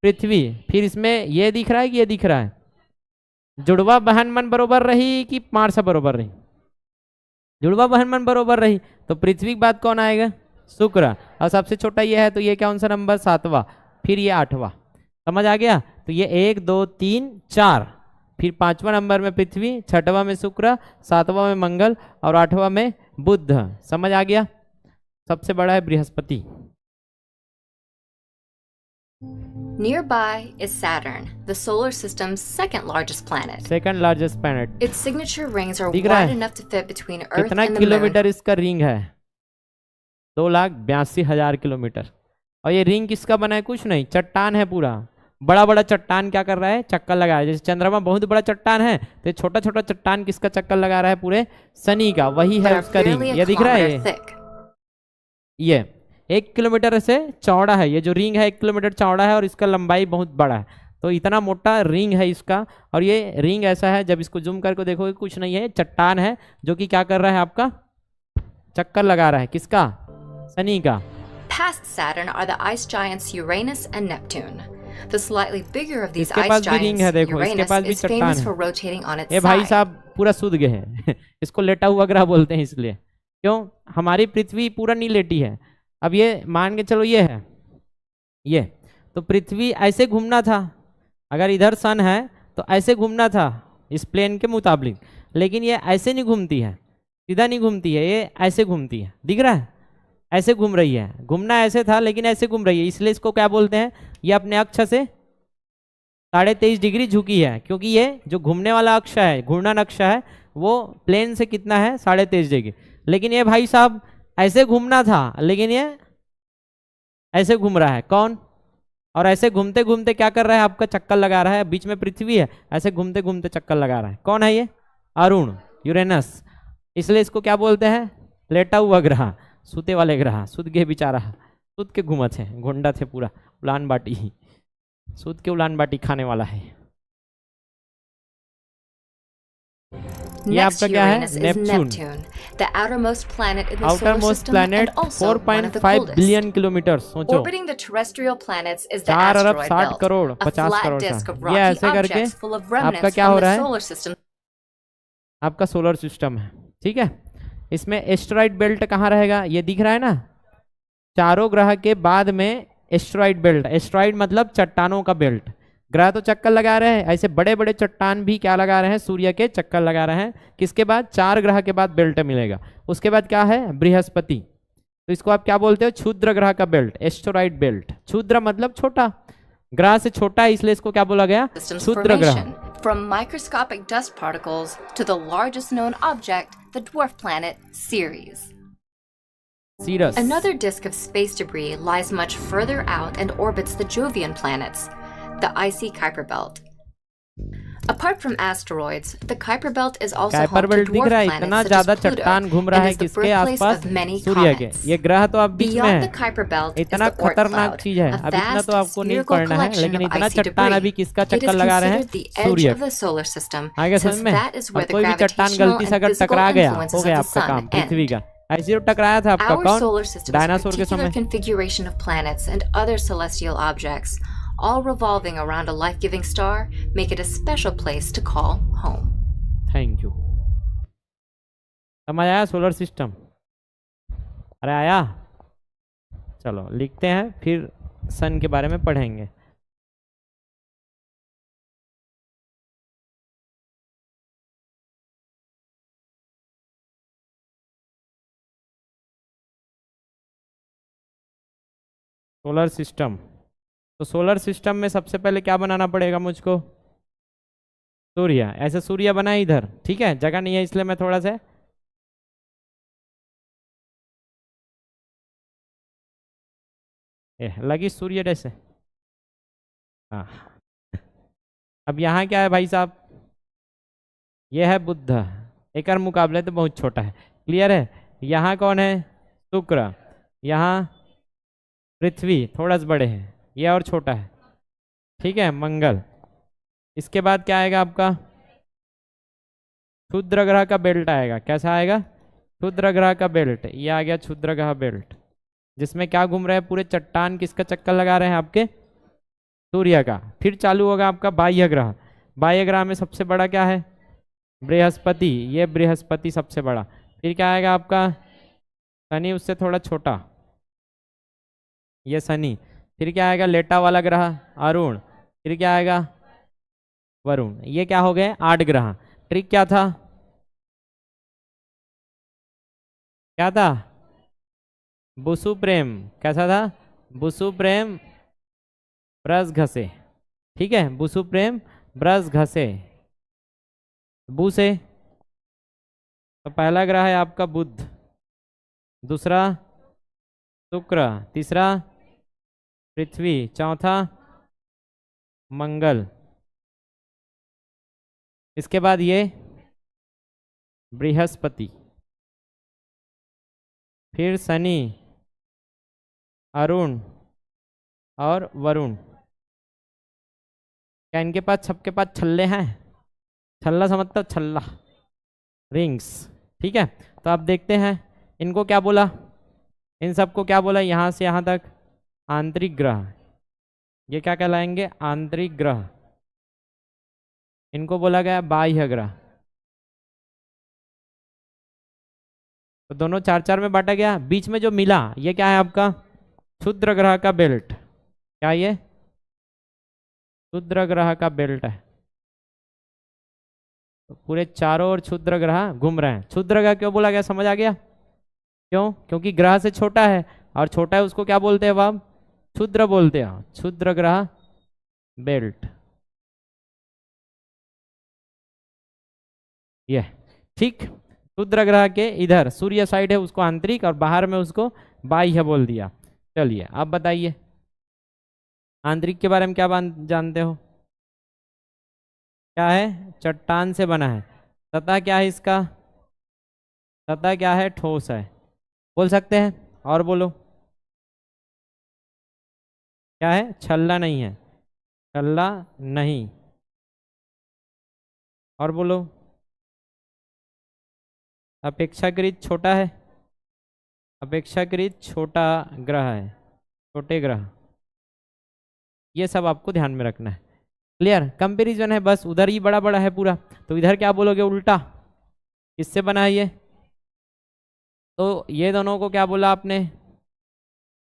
पृथ्वी। फिर इसमें ये दिख रहा है कि ये दिख रहा है, जुड़वा बहन मन बरोबर रही कि मार्स बरोबर रही, जुड़वा बहन मन बरोबर रही। तो पृथ्वी के बाद कौन आएगा, शुक्र, और सबसे छोटा ये है तो ये कौन सा नंबर, 7वां, फिर ये 8वां। समझ आ गया। तो ये 1 2 3 4, फिर 5वां नंबर में पृथ्वी, 6वां में शुक्र, 7वां में मंगल, और 8वां में बुध। समझ आ गया। सबसे बड़ा है Brihaspati. Nearby is Saturn, the solar system's second largest planet. Second largest planet. Its signature rings are दिख रहा wide है? enough to fit between Earth कितना and the moon. किलोमीटर इसका रिंग है, 2,82,000 किलोमीटर। और ये रिंग किसका बना है, कुछ नहीं, चट्टान है पूरा। बड़ा बड़ा चट्टान क्या कर रहा है, चक्कर लगा रहा है। जैसे चंद्रमा बहुत बड़ा चट्टान है, तो छोटा छोटा चट्टान किसका चक्कर लगा रहा है, पूरे शनि का, वही But है are उसका रिंग। barely a ये दिख रहा है, kilometer thick. ये 1 किलोमीटर से चौड़ा है। ये जो रिंग है 1 किलोमीटर चौड़ा है, और इसका लंबाई बहुत बड़ा है। तो इतना मोटा रिंग है इसका। और ये रिंग ऐसा है, जब इसको जूम करके देखोगे कुछ नहीं है, चट्टान है जो कि क्या कर रहा है, आपका चक्कर लगा रहा है, किसका, शनि का। Past Saturn are the ice giants Uranus and Neptune. The slightly bigger of these इसके ice पास भी रिंग giants, है, देखो इसके Uranus, पास भी is चट्टान famous है। for rotating on its ये भाई side. साहब पूरा सूद गए हैं इसको लेटा हुआ ग्रह बोलते हैं इसलिए। क्यों, हमारी पृथ्वी पूरा नहीं लेटी है। अब ये मान के चलो ये है, ये तो पृथ्वी ऐसे घूमना था, अगर इधर सन है तो ऐसे घूमना था इस प्लेन के मुताबिक, लेकिन ये ऐसे नहीं घूमती है, सीधा नहीं घूमती है, ये ऐसे घूमती है। दिख रहा है, ऐसे घूम रही है। घूमना ऐसे था लेकिन ऐसे घूम रही है, इसलिए इसको क्या बोलते हैं, ये अपने अक्ष से 23.5 डिग्री झुकी है। क्योंकि ये जो घूमने वाला अक्ष है, घूर्णन अक्ष है, वो प्लेन से कितना है, 23.5 डिग्री। लेकिन ये भाई साहब ऐसे घूमना था, लेकिन ये ऐसे घूम रहा है। कौन, और ऐसे घूमते घूमते क्या कर रहा है, आपका चक्कर लगा रहा है। बीच में पृथ्वी है, ऐसे घूमते घूमते चक्कर लगा रहा है। कौन है ये, अरुण, यूरेनस। इसलिए इसको क्या बोलते हैं, लेटा हुआ ग्रह, सूते वाले ग्रह। सूत गए बेचारा, सूत के घूमत है, घोंडा थे पूरा, उलान बाटी, सूत के उलान बाटी खाने वाला है। ये Next आपका क्या है, Uranus is Neptune, Neptune, the outermost planet in the solar outermost system planet, and also one of the 4.5 coldest. Billion kilometre. सोचो, Orbiting the terrestrial planets is the 4 Arab asteroid 60 belt, crore, a 50 flat crore disk का। of ये rocky ऐसे करके objects full of आपका remnants क्या हो from रहा the है, solar system. आपका सोलर सिस्टम है। ठीक है, इसमें एस्टेरॉइड बेल्ट कहाँ रहेगा, ये दिख रहा है ना, चारों ग्रह के बाद में एस्टेरॉइड बेल्ट। एस्टेरॉइड मतलब चट्टानों का बेल्ट, ग्रह तो चक्कर लगा रहे हैं, ऐसे बड़े बड़े चट्टान भी क्या लगा रहे हैं, सूर्य के चक्कर लगा रहे हैं। किसके बाद, 4 ग्रह के बाद बेल्ट मिलेगा। उसके बाद क्या है, बृहस्पति। तो इसको आप क्या बोलते हो, क्षुद्र ग्रह का बेल्ट, एस्टेरॉइड बेल्ट। क्षुद्र मतलब छोटा, ग्रह से छोटा है, इसलिए इसको क्या बोला गया, क्षुद्र ग्रह। From microscopic dust particles to the largest known object, the dwarf planet Ceres. Ceres. Another disk of space debris lies much further out and orbits the Jovian planets, the icy Kuiper belt. Apart from asteroids, the Kuiper belt is also home Kuiper to belt दिख dwarf रहा है, planets इतना such ज्यादा as Pluto, चट्टान घूम रहा and है is the किसके birthplace आसपास, of many सूर्य के। comets. ये ग्रह तो आप बीच में Beyond the है, Kuiper belt is इतना the Oort खतरनाक cloud, चीज है। a अब इतना तो vast आपको नहीं spherical पढ़ना है, collection लेकिन of इतना icy चट्टान अभी debris. किसका It is चक्कर लगा रहे हैं, considered the edge Surya. of the solar system, आगे since समझ में। that is और where the कोई भी चट्टान gravitational गलती से and अगर physical टकरा गया, influences हो of गया the आपका sun काम, पृथ्वी end. का। ऐसे जो टकराया था आपका Our कौन, solar system's डायनासोर के particular समय। configuration of planets and other celestial objects, all revolving around a life-giving star, make it a special place to call home. Thank you. समझ आया सोलर सिस्टम, अरे आया। चलो लिखते हैं, फिर सन के बारे में पढ़ेंगे। सोलर सिस्टम, तो सोलर सिस्टम में सबसे पहले क्या बनाना पड़ेगा मुझको, सूर्य। ऐसे सूर्य बना है इधर, ठीक है, जगह नहीं है इसलिए मैं थोड़ा सा लगी सूर्य जैसे। हाँ, अब यहाँ क्या है भाई साहब, ये है बुध, एक और मुकाबले तो बहुत छोटा है, क्लियर है। यहाँ कौन है, शुक्र, यहाँ पृथ्वी थोड़ा सा बड़े है, ये और छोटा है, ठीक है, मंगल। इसके बाद क्या आएगा आपका, क्षुद्र ग्रह का बेल्ट आएगा। कैसा आएगा, क्षुद्र ग्रह का बेल्ट, ये आ गया क्षुद्र ग्रह बेल्ट, जिसमें क्या घूम रहे हैं, पूरे चट्टान किसका चक्कर लगा रहे हैं, आपके सूर्य का। फिर चालू होगा आपका बाह्य ग्रह। बाह्य ग्रह में सबसे बड़ा क्या है, बृहस्पति, ये बृहस्पति सबसे बड़ा। फिर क्या आएगा आपका शनि, उससे थोड़ा छोटा, ये शनि। फिर क्या आएगा लेटा वाला ग्रह, अरुण। फिर क्या आएगा, वरुण। ये क्या हो गए, 8 ग्रह। ट्रिक क्या था, क्या था, बुसु प्रेम। कैसा था, बुसु प्रेम ब्रश घसे, ठीक है, बुसु प्रेम ब्रश घसे, बु से। तो पहला ग्रह है आपका बुध, दूसरा शुक्र, तीसरा पृथ्वी, चौथा मंगल। इसके बाद ये बृहस्पति, फिर शनि, अरुण और वरुण। क्या इनके पास, सबके पास छल्ले हैं, छल्ला समझता, छल्ला, रिंग्स, ठीक है। तो आप देखते हैं इनको क्या बोला, इन सबको क्या बोला, यहाँ से यहाँ तक आंतरिक ग्रह। ये क्या कहलाएंगे, आंतरिक ग्रह। इनको बोला गया बाह्य ग्रह। तो दोनों 4-4 में बांटा गया। बीच में जो मिला ये क्या है आपका, क्षुद्र ग्रह का बेल्ट। क्या ये, क्षुद्र ग्रह का बेल्ट है। तो पूरे चारों ओर क्षुद्र ग्रह घूम रहे हैं। क्षुद्र ग्रह क्यों बोला गया, समझ आ गया क्यों, क्योंकि ग्रह से छोटा है, और छोटा है उसको क्या बोलते हैं आप, क्षुद्र बोलते हैं, क्षुद्र ग्रह बेल्ट। ये ठीक, क्षुद्र ग्रह के इधर सूर्य साइड है, उसको आंतरिक, और बाहर में उसको बाह्य बोल दिया। चलिए अब बताइए आंतरिक के बारे में क्या जानते हो, क्या है, चट्टान से बना है। सतह क्या है इसका, सतह क्या है, ठोस है, बोल सकते हैं। और बोलो क्या है, छल्ला नहीं है, छल्ला नहीं। और बोलो अपेक्षाकृत छोटा है, अपेक्षाकृत छोटा ग्रह है, छोटे ग्रह। ये सब आपको ध्यान में रखना है, क्लियर। कंपैरिजन है बस, उधर ही बड़ा बड़ा है पूरा, तो इधर क्या बोलोगे, उल्टा। किससे बना है ये, तो ये दोनों को क्या बोला आपने,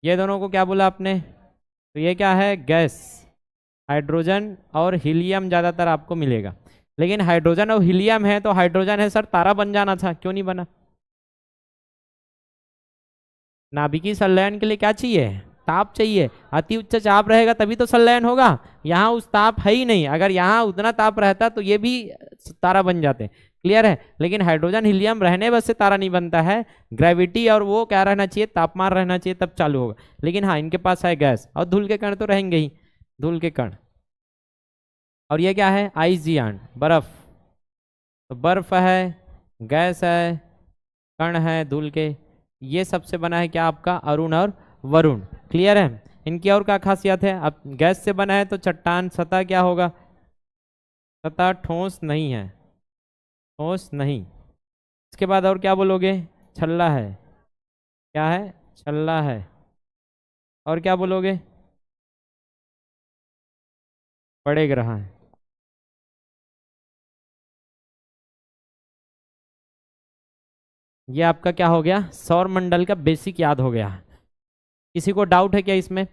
ये दोनों को क्या बोला आपने, तो ये क्या है, गैस, हाइड्रोजन और हीलियम ज़्यादातर आपको मिलेगा, लेकिन हाइड्रोजन और हीलियम है तो हाइड्रोजन है सर, तारा बन जाना था, क्यों नहीं बना? नाभिकीय संलयन के लिए क्या चाहिए? ताप चाहिए। अति उच्च चाप रहेगा तभी तो संलयन होगा। यहाँ उस ताप है ही नहीं, अगर यहाँ उतना ताप रहता तो ये भी तारा बन जाते। क्लियर है? लेकिन हाइड्रोजन हीलियम रहने बस से तारा नहीं बनता है, ग्रेविटी और वो क्या रहना चाहिए, तापमान रहना चाहिए, तब चालू होगा। लेकिन हाँ, इनके पास है गैस, और धूल के कण तो रहेंगे ही, धूल के कण। और ये क्या है? आइस जियांट, बर्फ। तो बर्फ है, गैस है, कण है धूल के, ये सबसे बना है क्या आपका? अरुण और वरुण। क्लियर है? इनकी और क्या खासियत है? अब गैस से बना है तो चट्टान सतह क्या होगा? सतह ठोस नहीं है, ठोस नहीं। इसके बाद और क्या बोलोगे? छल्ला है। क्या है? छल्ला है। और क्या बोलोगे? बड़े ग्रह हैं। ये आपका क्या हो गया? सौर मंडल का बेसिक याद हो गया। किसी को डाउट है क्या इसमें?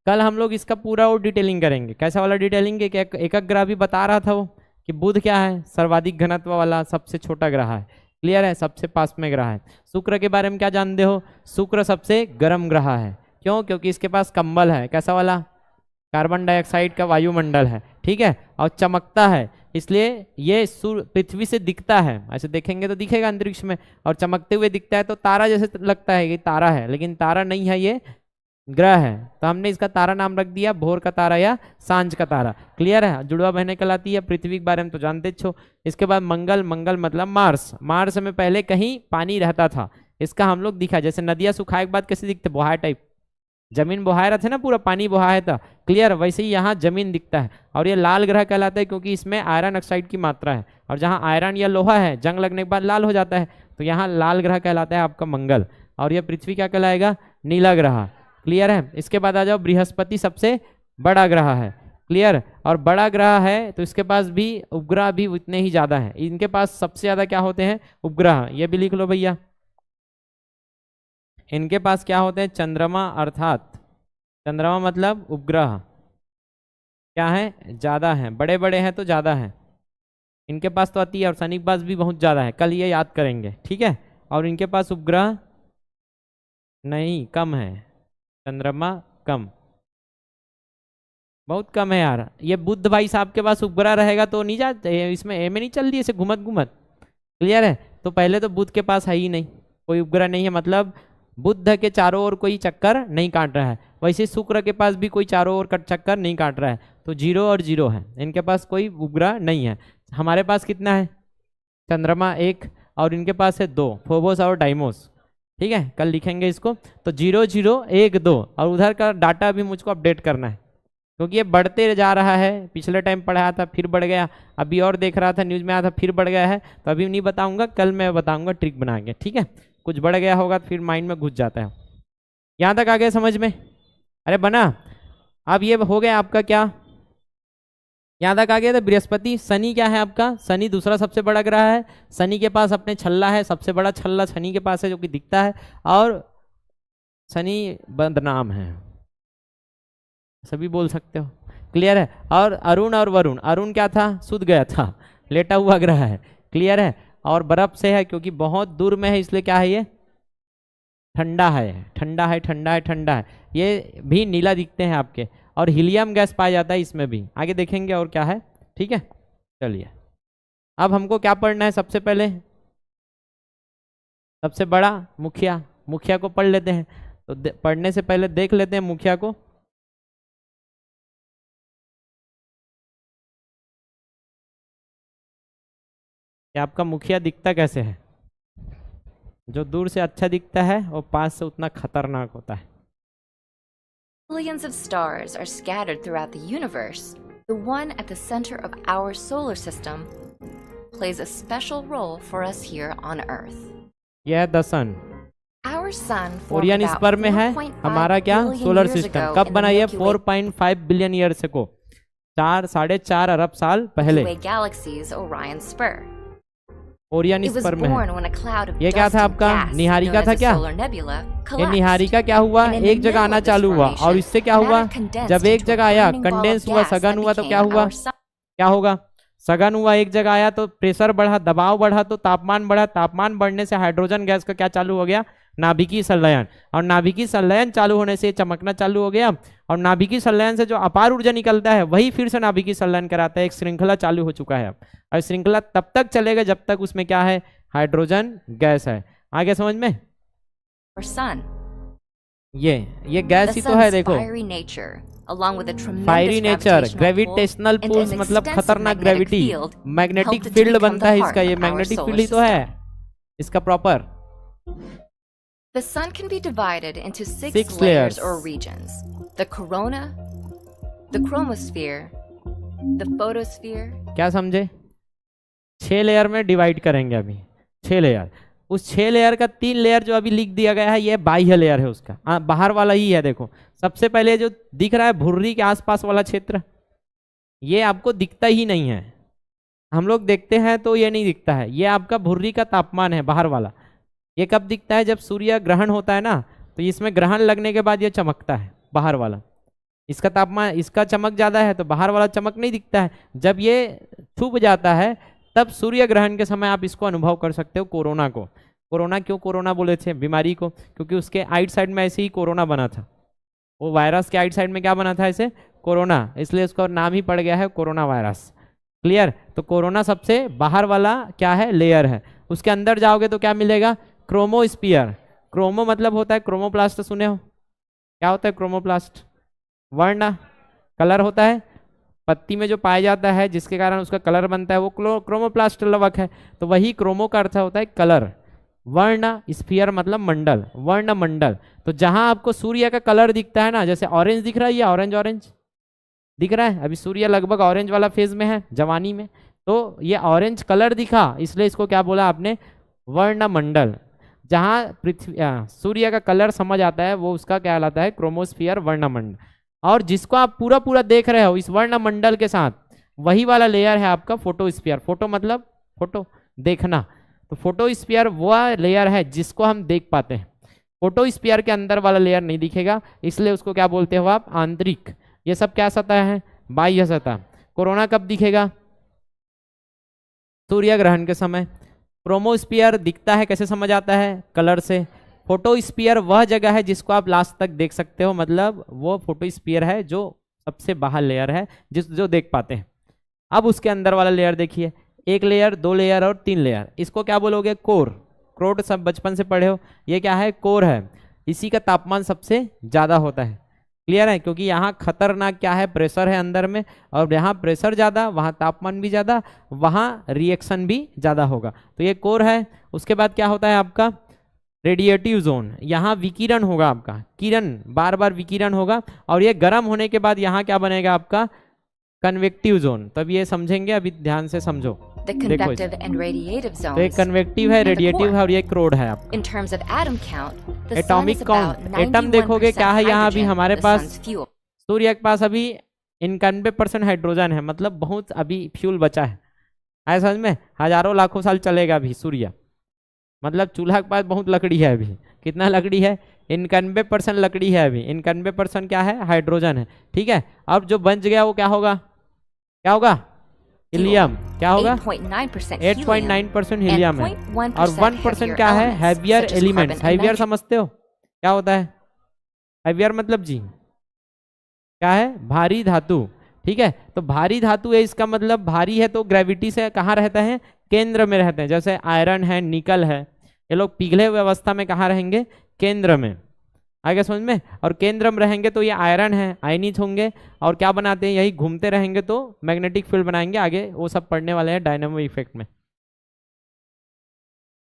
कल हम लोग इसका पूरा और डिटेलिंग करेंगे। कैसा वाला डिटेलिंग? एकक ग्रह भी बता रहा था वो कि बुध क्या है? सर्वाधिक घनत्व वाला सबसे छोटा ग्रह है। क्लियर है? सबसे पास में ग्रह है। शुक्र के बारे में क्या जानते हो? शुक्र सबसे गर्म ग्रह है। क्यों? क्योंकि इसके पास कंबल है। कैसा वाला? कार्बन डाइऑक्साइड का वायुमंडल है। ठीक है? और चमकता है, इसलिए ये सूर्य पृथ्वी से दिखता है। ऐसे देखेंगे तो दिखेगा अंतरिक्ष में, और चमकते हुए दिखता है तो तारा जैसे लगता है कि तारा है, लेकिन तारा नहीं है, ये ग्रह है। तो हमने इसका तारा नाम रख दिया भोर का तारा या सांझ का तारा। क्लियर है? जुड़वा बहने कहलाती है। पृथ्वी के बारे में तो जानते छो। इसके बाद मंगल, मंगल मतलब मार्स। मार्स में पहले कहीं पानी रहता था, इसका हम लोग दिखा, जैसे नदियां सुखाए के बाद कैसे दिखते? बोहाय टाइप, जमीन बोहाय रहते ना, पूरा पानी बोहाया था। क्लियर? वैसे ही यहाँ जमीन दिखता है। और ये लाल ग्रह कहलाता है क्योंकि इसमें आयरन ऑक्साइड की मात्रा है, और जहाँ आयरन या लोहा है जंग लगने के बाद लाल हो जाता है, तो यहाँ लाल ग्रह कहलाता है आपका मंगल। और यह पृथ्वी क्या कहलाएगा? नीला ग्रह। क्लियर है? इसके बाद आ जाओ, बृहस्पति सबसे बड़ा ग्रह है। क्लियर? और बड़ा ग्रह है तो इसके पास भी उपग्रह भी उतने ही ज्यादा है। इनके पास सबसे ज्यादा क्या होते हैं? उपग्रह। ये भी लिख लो भैया, इनके पास क्या होते हैं? चंद्रमा, अर्थात चंद्रमा मतलब उपग्रह क्या है? ज्यादा है, बड़े बड़े हैं तो ज्यादा है। इनके पास तो आती है, और शनि के पास भी बहुत ज्यादा है, कल ये याद करेंगे। ठीक है? और इनके पास उपग्रह नहीं, कम है। चंद्रमा कम, बहुत कम है यार। ये बुध भाई साहब के पास उपग्रह रहेगा तो नहीं जाते इसमें, ए में नहीं चल रही ऐसे घुमत घुमत। क्लियर है? तो पहले तो बुध के पास है ही नहीं, कोई उपग्रह नहीं है, मतलब बुध के चारों ओर कोई चक्कर नहीं काट रहा है। वैसे शुक्र के पास भी कोई चारों ओर चक्कर नहीं काट रहा है, तो 0 और 0 है। इनके पास कोई उपग्रह नहीं है। हमारे पास कितना है? चंद्रमा 1, और इनके पास है 2, फोबोस और डाइमोस। ठीक है? कल लिखेंगे इसको। तो 0 0 1 2, और उधर का डाटा भी मुझको अपडेट करना है, क्योंकि ये बढ़ते जा रहा है। पिछले टाइम पढ़ाया था फिर बढ़ गया, अभी और देख रहा था न्यूज़ में आया था फिर बढ़ गया है, तो अभी नहीं बताऊंगा, कल मैं बताऊंगा ट्रिक बना के। ठीक है? कुछ बढ़ गया होगा तो फिर माइंड में घुस जाता है। यहाँ तक आ गया समझ में? अरे बना। अब ये हो गया आपका क्या, यहाँ तक आ गया था बृहस्पति। शनि क्या है आपका? शनि दूसरा सबसे बड़ा ग्रह है। शनि के पास अपने छल्ला है, सबसे बड़ा छल्ला शनि के पास है जो कि दिखता है, और शनि बदनाम है, सभी बोल सकते हो। क्लियर है? और अरुण और वरुण, अरुण क्या था? सूत गया था, लेटा हुआ ग्रह है। क्लियर है? और बर्फ से है क्योंकि बहुत दूर में है, इसलिए क्या है? ये ठंडा है, ठंडा है, ठंडा है, ठंडा है। ये भी नीला दिखते हैं आपके। और हीलियम गैस पाया जाता है इसमें भी, आगे देखेंगे और क्या है। ठीक है? चलिए, अब हमको क्या पढ़ना है? सबसे पहले सबसे बड़ा मुखिया, मुखिया को पढ़ लेते हैं। तो पढ़ने से पहले देख लेते हैं मुखिया को। कि आपका मुखिया दिखता कैसे है? जो दूर से अच्छा दिखता है और पास से उतना खतरनाक होता है। Billions of stars are scattered throughout the universe. The one at the center of our solar system plays a special role for us here on Earth. यह है the sun. Our sun formed Orion इस पर में है। 4.5 हमारा क्या? billion solar years system ago कब in बना? the ये Milky Way 4.5 बिलियन ईयर्स को, 4 साढ़े 4 अरब साल पहले। Milky Way galaxy's Orion spur. Orion It इस was पर में है। born when a cloud of ये क्या dust था and आपका? gas, निहारिका known था as a क्या? solar nebula, ये collapsed. निहारिका क्या हुआ? And in the एक जगह middle आना of this चालू हुआ और formation, इससे क्या हुआ? matter condensed जब एक into a जगह आया burning ball of कंडेंस हुआ, gas सघन that हुआ, तो क्या became हुआ? our sun. क्या होगा? सघन हुआ, एक जगह आया तो प्रेशर बढ़ा, दबाव बढ़ा तो तापमान बढ़ा, तापमान बढ़ने से हाइड्रोजन गैस का क्या चालू हो गया? नाभिकीय संलयन। और नाभिकीय संलयन चालू होने से चमकना चालू हो गया। और नाभिकीय संलयन से जो अपार ऊर्जा निकलता है वही फिर से नाभिकीय संलयन कराता है। एक श्रृंखला चालू हो चुका है अब, और श्रृंखला तब तक चलेगा जब तक उसमें क्या है? हाइड्रोजन गैस है। आगे समझ में? Our sun. ये गैस The ही तो है। sun's देखो, fiery nature, along with a tremendous fiery nature, gravitational gravitational pull and pulls an मतलब extensive खतरनाक magnetic gravity, field, magnetic helped it to field become बनता the है heart इसका। ये of our magnetic solar field ही तो है system. इसका proper. The sun can be divided into six Six layers layers. or regions: the corona, the chromosphere, the photosphere. क्या समझे? 6 लेयर में डिवाइड करेंगे अभी। 6 लेयर, उस 6 लेयर का 3 लेयर जो अभी लिख दिया गया है ये बाह्य लेयर है उसका। बाहर वाला ही है। देखो, सबसे पहले जो दिख रहा है भुर्री के आसपास वाला क्षेत्र, ये आपको दिखता ही नहीं है। हम लोग देखते हैं तो ये नहीं दिखता है। ये आपका भुर्री का तापमान है, बाहर वाला। ये कब दिखता है? जब सूर्य ग्रहण होता है ना, तो इसमें ग्रहण लगने के बाद ये चमकता है, बाहर वाला। इसका तापमान, इसका चमक ज़्यादा है तो बाहर वाला चमक नहीं दिखता है। जब ये छुप जाता है तब सूर्य ग्रहण के समय आप इसको अनुभव कर सकते हो, कोरोना को। कोरोना क्यों कोरोना बोले थे बीमारी को? क्योंकि उसके आइट साइड में ऐसे ही कोरोना बना था। वो वायरस के आइट साइड में क्या बना था? ऐसे कोरोना, इसलिए उसका नाम ही पड़ गया है कोरोना वायरस। क्लियर? तो कोरोना सबसे बाहर वाला क्या है? लेयर है। उसके अंदर जाओगे तो क्या मिलेगा? क्रोमोस्फीयर। क्रोमो मतलब होता है क्रोमोप्लास्ट, सुने हो? क्या होता है क्रोमोप्लास्ट? वर्ण, कलर होता है। पत्ती में जो पाया जाता है जिसके कारण उसका कलर बनता है वो क्रोमोप्लास्ट लवक है। तो वही क्रोमो का अर्थ होता है कलर। वर्ण, स्फीयर मतलब मंडल, वर्ण मंडल। तो जहां आपको सूर्य का कलर दिखता है ना, जैसे ऑरेंज दिख रहा है, ये ऑरेंज ऑरेंज दिख रहा है। अभी सूर्य लगभग ऑरेंज वाला फेज में है जवानी में, तो ये ऑरेंज कलर दिखा, इसलिए इसको क्या बोला आपने? वर्ण मंडल। जहाँ पृथ्वी सूर्य का कलर समझ आता है वो उसका क्या कहलाता है? क्रोमोस्फीयर, वर्णमंडल। और जिसको आप पूरा पूरा देख रहे हो इस वर्णमंडल के साथ, वही वाला लेयर है आपका फोटोस्फीयर। फोटो मतलब फोटो, देखना। तो फोटोस्फीयर वो लेयर है जिसको हम देख पाते हैं। फोटोस्फीयर के अंदर वाला लेयर नहीं दिखेगा, इसलिए उसको क्या बोलते हो आप? आंतरिक। ये सब क्या सतह है? बाह्य सतह। कोरोना कब दिखेगा? सूर्य ग्रहण के समय। क्रोमोस्फीयर दिखता है, कैसे समझ आता है? कलर से। फोटोस्फीयर वह जगह है जिसको आप लास्ट तक देख सकते हो, मतलब वो फोटोस्फीयर है जो सबसे बाहर लेयर है जो देख पाते हैं। अब उसके अंदर वाला लेयर देखिए, 1 लेयर, 2 लेयर और 3 लेयर। इसको क्या बोलोगे? कोर। कोर सब बचपन से पढ़े हो। ये क्या है? कोर है। इसी का तापमान सबसे ज़्यादा होता है। क्लियर है? क्योंकि यहाँ खतरनाक क्या है? प्रेशर है अंदर में, और यहाँ प्रेशर ज़्यादा, वहाँ तापमान भी ज़्यादा, वहाँ रिएक्शन भी ज़्यादा होगा। तो ये कोर है। उसके बाद क्या होता है आपका? Radiative zone. यहाँ विकिरण होगा आपका, किरण, बार बार विकिरण होगा। और ये गर्म होने के बाद यहाँ क्या बनेगा आपका? Convective zone. तब ये समझेंगे, अभी ध्यान से समझो। The convective and radiative तो एक zones. कन्वेक्टिव है, रेडिएटिव है, और ये क्रोड है आपका। In terms of atom count, the sun atomic is count, about atom देखोगे क्या है यहाँ अभी 91% हमारे the पास? sun's fuel. सूर्य के पास अभी 91% हाइड्रोजन है, मतलब बहुत अभी फ्यूल बचा है। आए समझ में? हजारों लाखों साल चलेगा अभी सूर्य, मतलब चूल्हा के पास बहुत लकड़ी है अभी। कितना लकड़ी है? 91% लकड़ी है अभी। 91% क्या है? हाइड्रोजन है। ठीक है, अब जो बच गया वो क्या होगा? क्या होगा? हीलियम। क्या होगा? 8.9% 8.9% हीलियम है। and 0.1% और 1% क्या है? elements, heavier such as elements. carbon and heavier nitrogen. समझते हो क्या होता है? हैवियर मतलब जी क्या है? भारी धातु। ठीक है, तो भारी धातु है, इसका मतलब भारी है तो ग्रेविटी से कहाँ रहता है? केंद्र में रहते हैं। जैसे आयरन है, निकल है, ये लोग पिघले हुए अवस्था में कहाँ रहेंगे? केंद्र में। आगे समझ में? और केंद्र में रहेंगे तो ये आयरन है, आयनित होंगे, और क्या बनाते हैं? यही घूमते रहेंगे तो मैग्नेटिक फील्ड बनाएंगे। आगे वो सब पढ़ने वाले हैं डायनामो इफेक्ट में।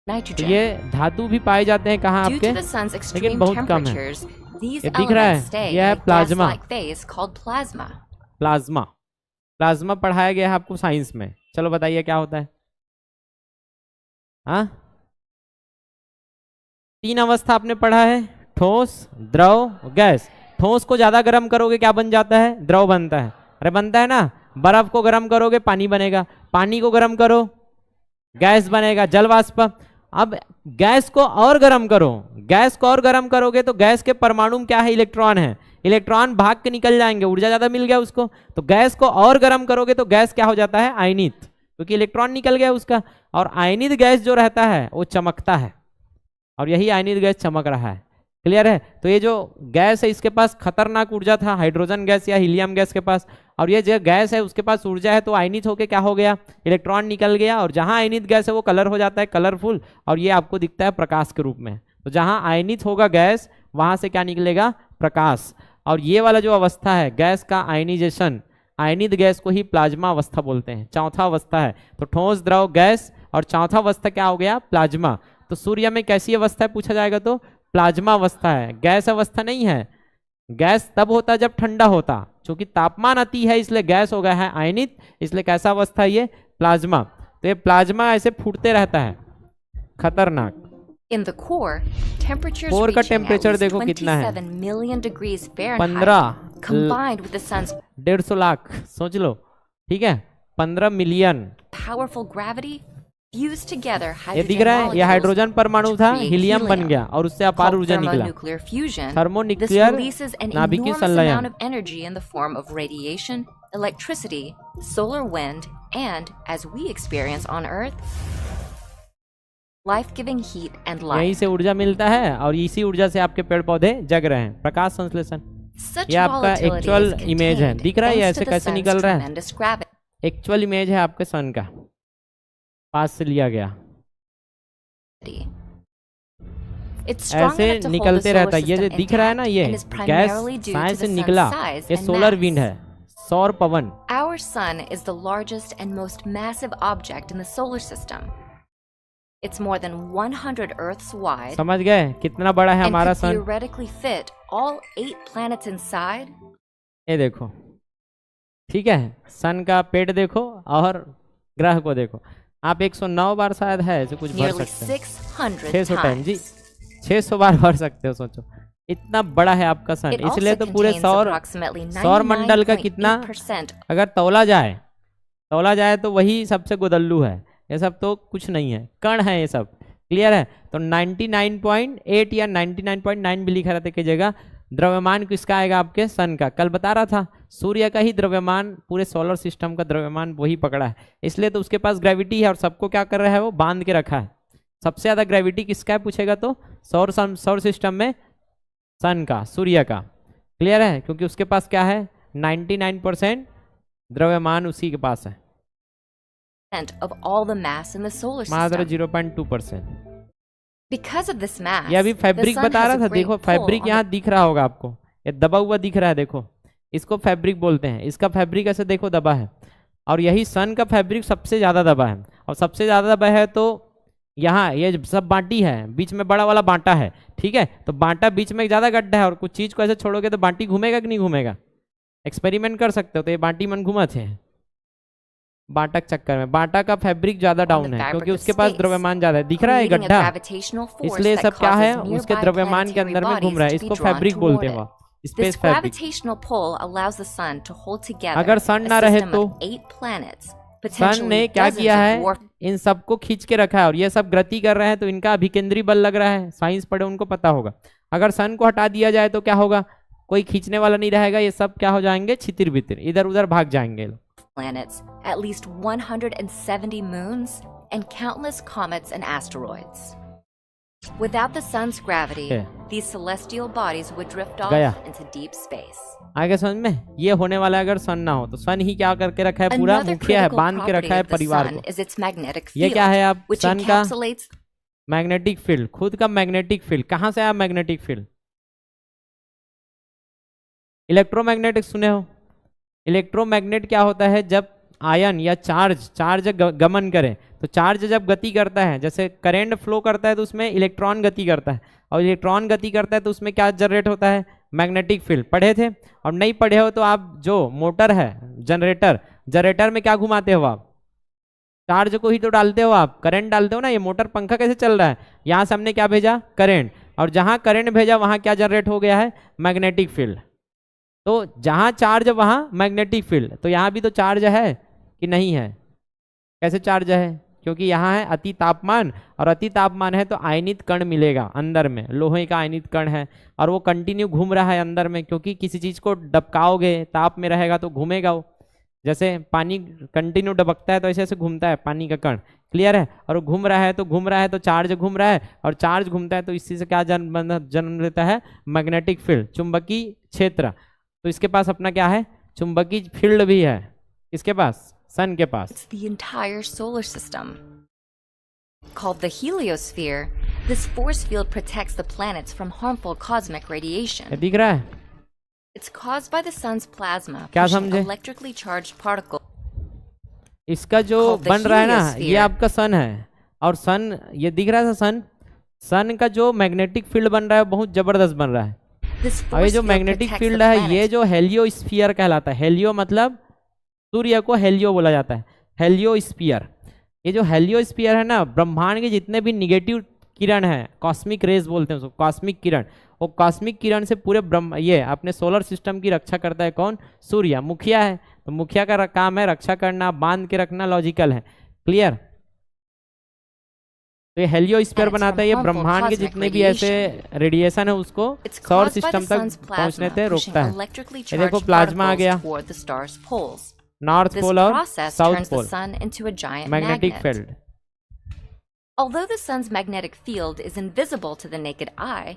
तो nitrogen. ये धातु भी पाए जाते हैं कहाँ Due आपके? to the sun's लेकिन extreme बहुत कम है। temperatures, these ये दिख रहा elements है, stay यह है in a plasma. gas-like phase called plasma. Plasma. Plasma पढ़ाया गया है आपको साइंस में। चलो बताइए क्या होता है? हाँ, 3 अवस्था आपने पढ़ा है, ठोस, द्रव, गैस। ठोस को ज्यादा गर्म करोगे क्या बन जाता है? द्रव बनता है। अरे बनता है ना। बर्फ को गर्म करोगे पानी बनेगा, पानी को गर्म करो गैस बनेगा, जल वाष्प। अब गैस को और गर्म करो, गैस को और गर्म करोगे तो गैस के परमाणु में क्या है, इलेक्ट्रॉन है, इलेक्ट्रॉन भाग के निकल जाएंगे, ऊर्जा ज्यादा मिल गया उसको। तो गैस को और गर्म करोगे तो गैस क्या हो जाता है, आयनित, क्योंकि इलेक्ट्रॉन निकल गया उसका। और आयनित गैस जो रहता है वो चमकता है, और यही आयनित गैस चमक रहा है। क्लियर है। तो ये जो गैस है इसके पास खतरनाक ऊर्जा था, हाइड्रोजन गैस या हीलियम गैस के पास, और ये जो गैस है उसके पास ऊर्जा है, तो आयनित होके क्या हो गया, इलेक्ट्रॉन निकल गया। और जहां आयनित गैस है वो कलर हो जाता है कलरफुल, और ये आपको दिखता है प्रकाश के रूप में। तो जहां आयनित होगा गैस वहां से क्या निकलेगा, प्रकाश। और ये वाला जो अवस्था है गैस का आयनिजेशन, आयनित गैस को ही प्लाज्मा अवस्था बोलते हैं, चौथा अवस्था है। तो ठोस, द्रव, गैस, और चौथा अवस्था क्या हो गया, प्लाज्मा। तो सूर्य में कैसी अवस्था है पूछा जाएगा तो प्लाज्मा अवस्था है, गैस अवस्था नहीं है। गैस तब होता जब ठंडा होता, क्योंकि तापमान अति है इसलिए गैस हो गया है आयनित, इसलिए कैसा अवस्था है ये, प्लाज्मा। तो ये प्लाज्मा ऐसे फूटते रहता है, खतरनाक। In the core, temperatures core का reaching at टेम्परेचर least देखो कितना है, 27 million degrees 15 Fahrenheit, combined with the sun's 150 lakh, सोच लो, ठीक है, 15 million. powerful gravity, fused together ये दिख hydrogen रहा है, ये molecules हाइड्रोजन परमाणु था, create हीलियम बन helium. गया और उससे अपार called ऊर्जा निकला। thermonuclear fusion. This thermonuclear releases an नाभिकीय enormous संलयन। amount of energy in the form of radiation, electricity, solar wind, and, as we experience on Earth, life-giving heat and यहीं light. से ऊर्जा मिलता है और इसी ऊर्जा से आपके पेड़ पौधे जग रहे हैं, प्रकाश संश्लेषण। Such ये आपका volatility एक्चुअल is इमेज है, contained दिख रहा है ये thanks ऐसे to the कैसे sun's निकल रहा है, tremendous gravity. एक्चुअल इमेज है आपके सन का, पास से लिया गया, It's strong ऐसे enough to hold the निकलते solar रहता है। ये जो system दिख रहा है ना, intact ये and is gas primarily due to science the से sun's निकला, size ये and सोलर mass. विंड है, सौर पवन। Our sun is the largest and most massive object in the solar system. It's more than 100 Earths wide समझ गए कितना बड़ा है and हमारा could sun. theoretically fit all 8 planets inside. ये देखो, ठीक है, सन का पेट देखो और ग्रह को देखो, आप 109 बार शायद है ऐसे कुछ भर Nearly सकते हैं, 600 600 टाइम जी, times. 600 बार भर सकते हो, सोचो इतना बड़ा है आपका सन। It also इसलिए तो पूरे contains सौर approximately सौर मंडल का कितना 99.8% अगर तौला जाए तो वही सबसे गोदल्लू है, ये सब तो कुछ नहीं है, कण है ये सब। क्लियर है। तो 99.8 या 99.9 भी लिखा रहता है की जगह। द्रव्यमान किसका आएगा, आपके सन का। कल बता रहा था सूर्य का ही द्रव्यमान, पूरे सोलर सिस्टम का द्रव्यमान वही पकड़ा है, इसलिए तो उसके पास ग्रेविटी है और सबको क्या कर रहा है, वो बांध के रखा है। सबसे ज्यादा ग्रेविटी किसका है पूछेगा तो सौर सिस्टम में सन का, सूर्य का। क्लियर है, क्योंकि उसके पास क्या है, 99% द्रव्यमान उसी के पास है, of all the mass in the solar मात्र system. 0.2%। Because of this mass, ये अभी the फैब्रिक sun बता has रहा a था, great देखो pull फैब्रिक on यहाँ the दिख रहा होगा आपको, ये दबा हुआ दिख रहा है, देखो इसको फैब्रिक बोलते हैं। इसका फैब्रिक ऐसे देखो दबा है, और यही सन का फैब्रिक सबसे ज्यादा दबा है। और सबसे ज्यादा दबा है तो यहाँ ये सब बांटी है, बीच में बड़ा वाला बांटा है, ठीक है। तो बांटा बीच में ज्यादा गड्ढा है, और कुछ चीज को ऐसे छोड़ोगे तो बांटी घूमेगा कि नहीं घूमेगा, एक्सपेरिमेंट कर सकते हो। तो ये बांटी मन घुमा थे बांटा के चक्कर में। बांटा का फैब्रिक ज्यादा डाउन है क्योंकि उसके पास द्रव्यमान ज्यादा है, दिख रहा है creating a गड्ढा, gravitational force इसलिए that सब क्या है causes उसके nearby द्रव्यमान के planetary अंदर में घूम रहा है, bodies to be इसको drawn फैब्रिक toward बोलते हैं it. वहाँ, This space fabric. gravitational pull allows the sun to hold together अगर सन ना a रहे system तो of 8 planets, सन potentially ने क्या dozens किया of है, dwarf इन सबको खींच के रखा है, और ये सब गति कर रहे हैं तो इनका अभिकेंद्री बल लग रहा है, साइंस पढ़े उनको पता होगा। अगर सन को हटा दिया जाए तो क्या होगा, कोई खींचने वाला नहीं रहेगा, ये सब क्या हो जाएंगे, छितिर बितिर इधर उधर भाग जाएंगे। planets, at least 170 moons, and countless comets and asteroids. Without the sun's gravity, Okay. these celestial bodies would drift off गया। into deep space. आगे समझ में ये होने वाला है। अगर सन ना हो तो सन ही क्या करके रखा है, पूरा Another मुखिया है, critical बांध के property रखा है of the परिवार sun को। is its magnetic ये field, क्या है, आप which सन का encapsulates मैग्नेटिक फील्ड, खुद का मैग्नेटिक फील्ड। कहां से आया मैग्नेटिक फील्ड, इलेक्ट्रोमैग्नेटिक सुने हो। इलेक्ट्रोमैग्नेट क्या होता है, जब आयन या चार्ज गमन करे, तो चार्ज जब गति करता है, जैसे करंट फ्लो करता है तो उसमें इलेक्ट्रॉन गति करता है, और इलेक्ट्रॉन गति करता है तो उसमें क्या जनरेट होता है, मैग्नेटिक फील्ड। पढ़े थे, और नहीं पढ़े हो तो आप जो मोटर है, जनरेटर में क्या घुमाते हो आप, चार्ज को ही तो डालते हो आप, करंट डालते हो ना। ये मोटर पंखा कैसे चल रहा है, यहाँ से हमने क्या भेजा, करंट, और जहां करंट भेजा वहां क्या जनरेट हो गया है, मैग्नेटिक फील्ड। तो जहां चार्ज वहां मैग्नेटिक फील्ड, तो यहाँ भी तो चार्ज है कि नहीं है, कैसे चार्ज है, क्योंकि यहाँ है अति तापमान, और अति तापमान है तो आयनित कण मिलेगा अंदर में, लोहे का आयनित कण है, और वो कंटिन्यू घूम रहा है अंदर में, क्योंकि किसी चीज को डबकाओगे ताप में रहेगा तो घूमेगा वो, जैसे पानी कंटिन्यू डबकता है तो ऐसे ऐसे घूमता है पानी का कण, क्लियर है। और वो घूम रहा है तो चार्ज घूम रहा है, और चार्ज घूमता है तो इसी से क्या जन्म लेता है, मैग्नेटिक फील्ड, चुंबकीय क्षेत्र। तो इसके पास अपना क्या है, चुंबकीय फील्ड भी है, इसके पास सन के पास। It's the entire solar system. Called the heliosphere, this force field protects the planets from harmful cosmic ये radiation. दिख रहा है, It's caused by the sun's plasma क्या pushing समझे? electrically charged particles. इसका जो Called the बन रहा है ना, ये heliosphere. आपका सन है, और सन ये दिख रहा है सन, सन का जो मैग्नेटिक फील्ड बन रहा है बहुत जबरदस्त बन रहा है। This और ये force जो field magnetic protects field the है, ये planets. जो हेलियोस्फीयर कहलाता है, हेलियो मतलब सूर्य को हेलियो बोला जाता है, हेलियोस्फीयर। ये जो हेलियोस्फीयर है ना, ब्रह्मांड के जितने भी निगेटिव किरण है, कॉस्मिक रेज बोलते हैं उसको, कॉस्मिक किरण, वो कॉस्मिक किरण से पूरे ब्रह्म ये अपने सोलर सिस्टम की रक्षा करता है कौन, सूर्य, मुखिया है। तो मुखिया का काम है रक्षा करना, बांध के रखना, लॉजिकल है, क्लियर। तो ये हेलियोस्फीयर And it's बनाता है, ये from harmful ब्रह्मांड के cosmic जितने भी ऐसे रेडिएशन है उसको It's सौर caused by the सिस्टम तक sun's पहुंचने plasma से pushing रोकता है। electrically ये देखो charged प्लाज्मा आ गया, particles toward the star's poles. North This pole और process south turns the pole, sun into a giant magnetic magnet. Field. Although the sun's magnetic field is invisible to the naked eye,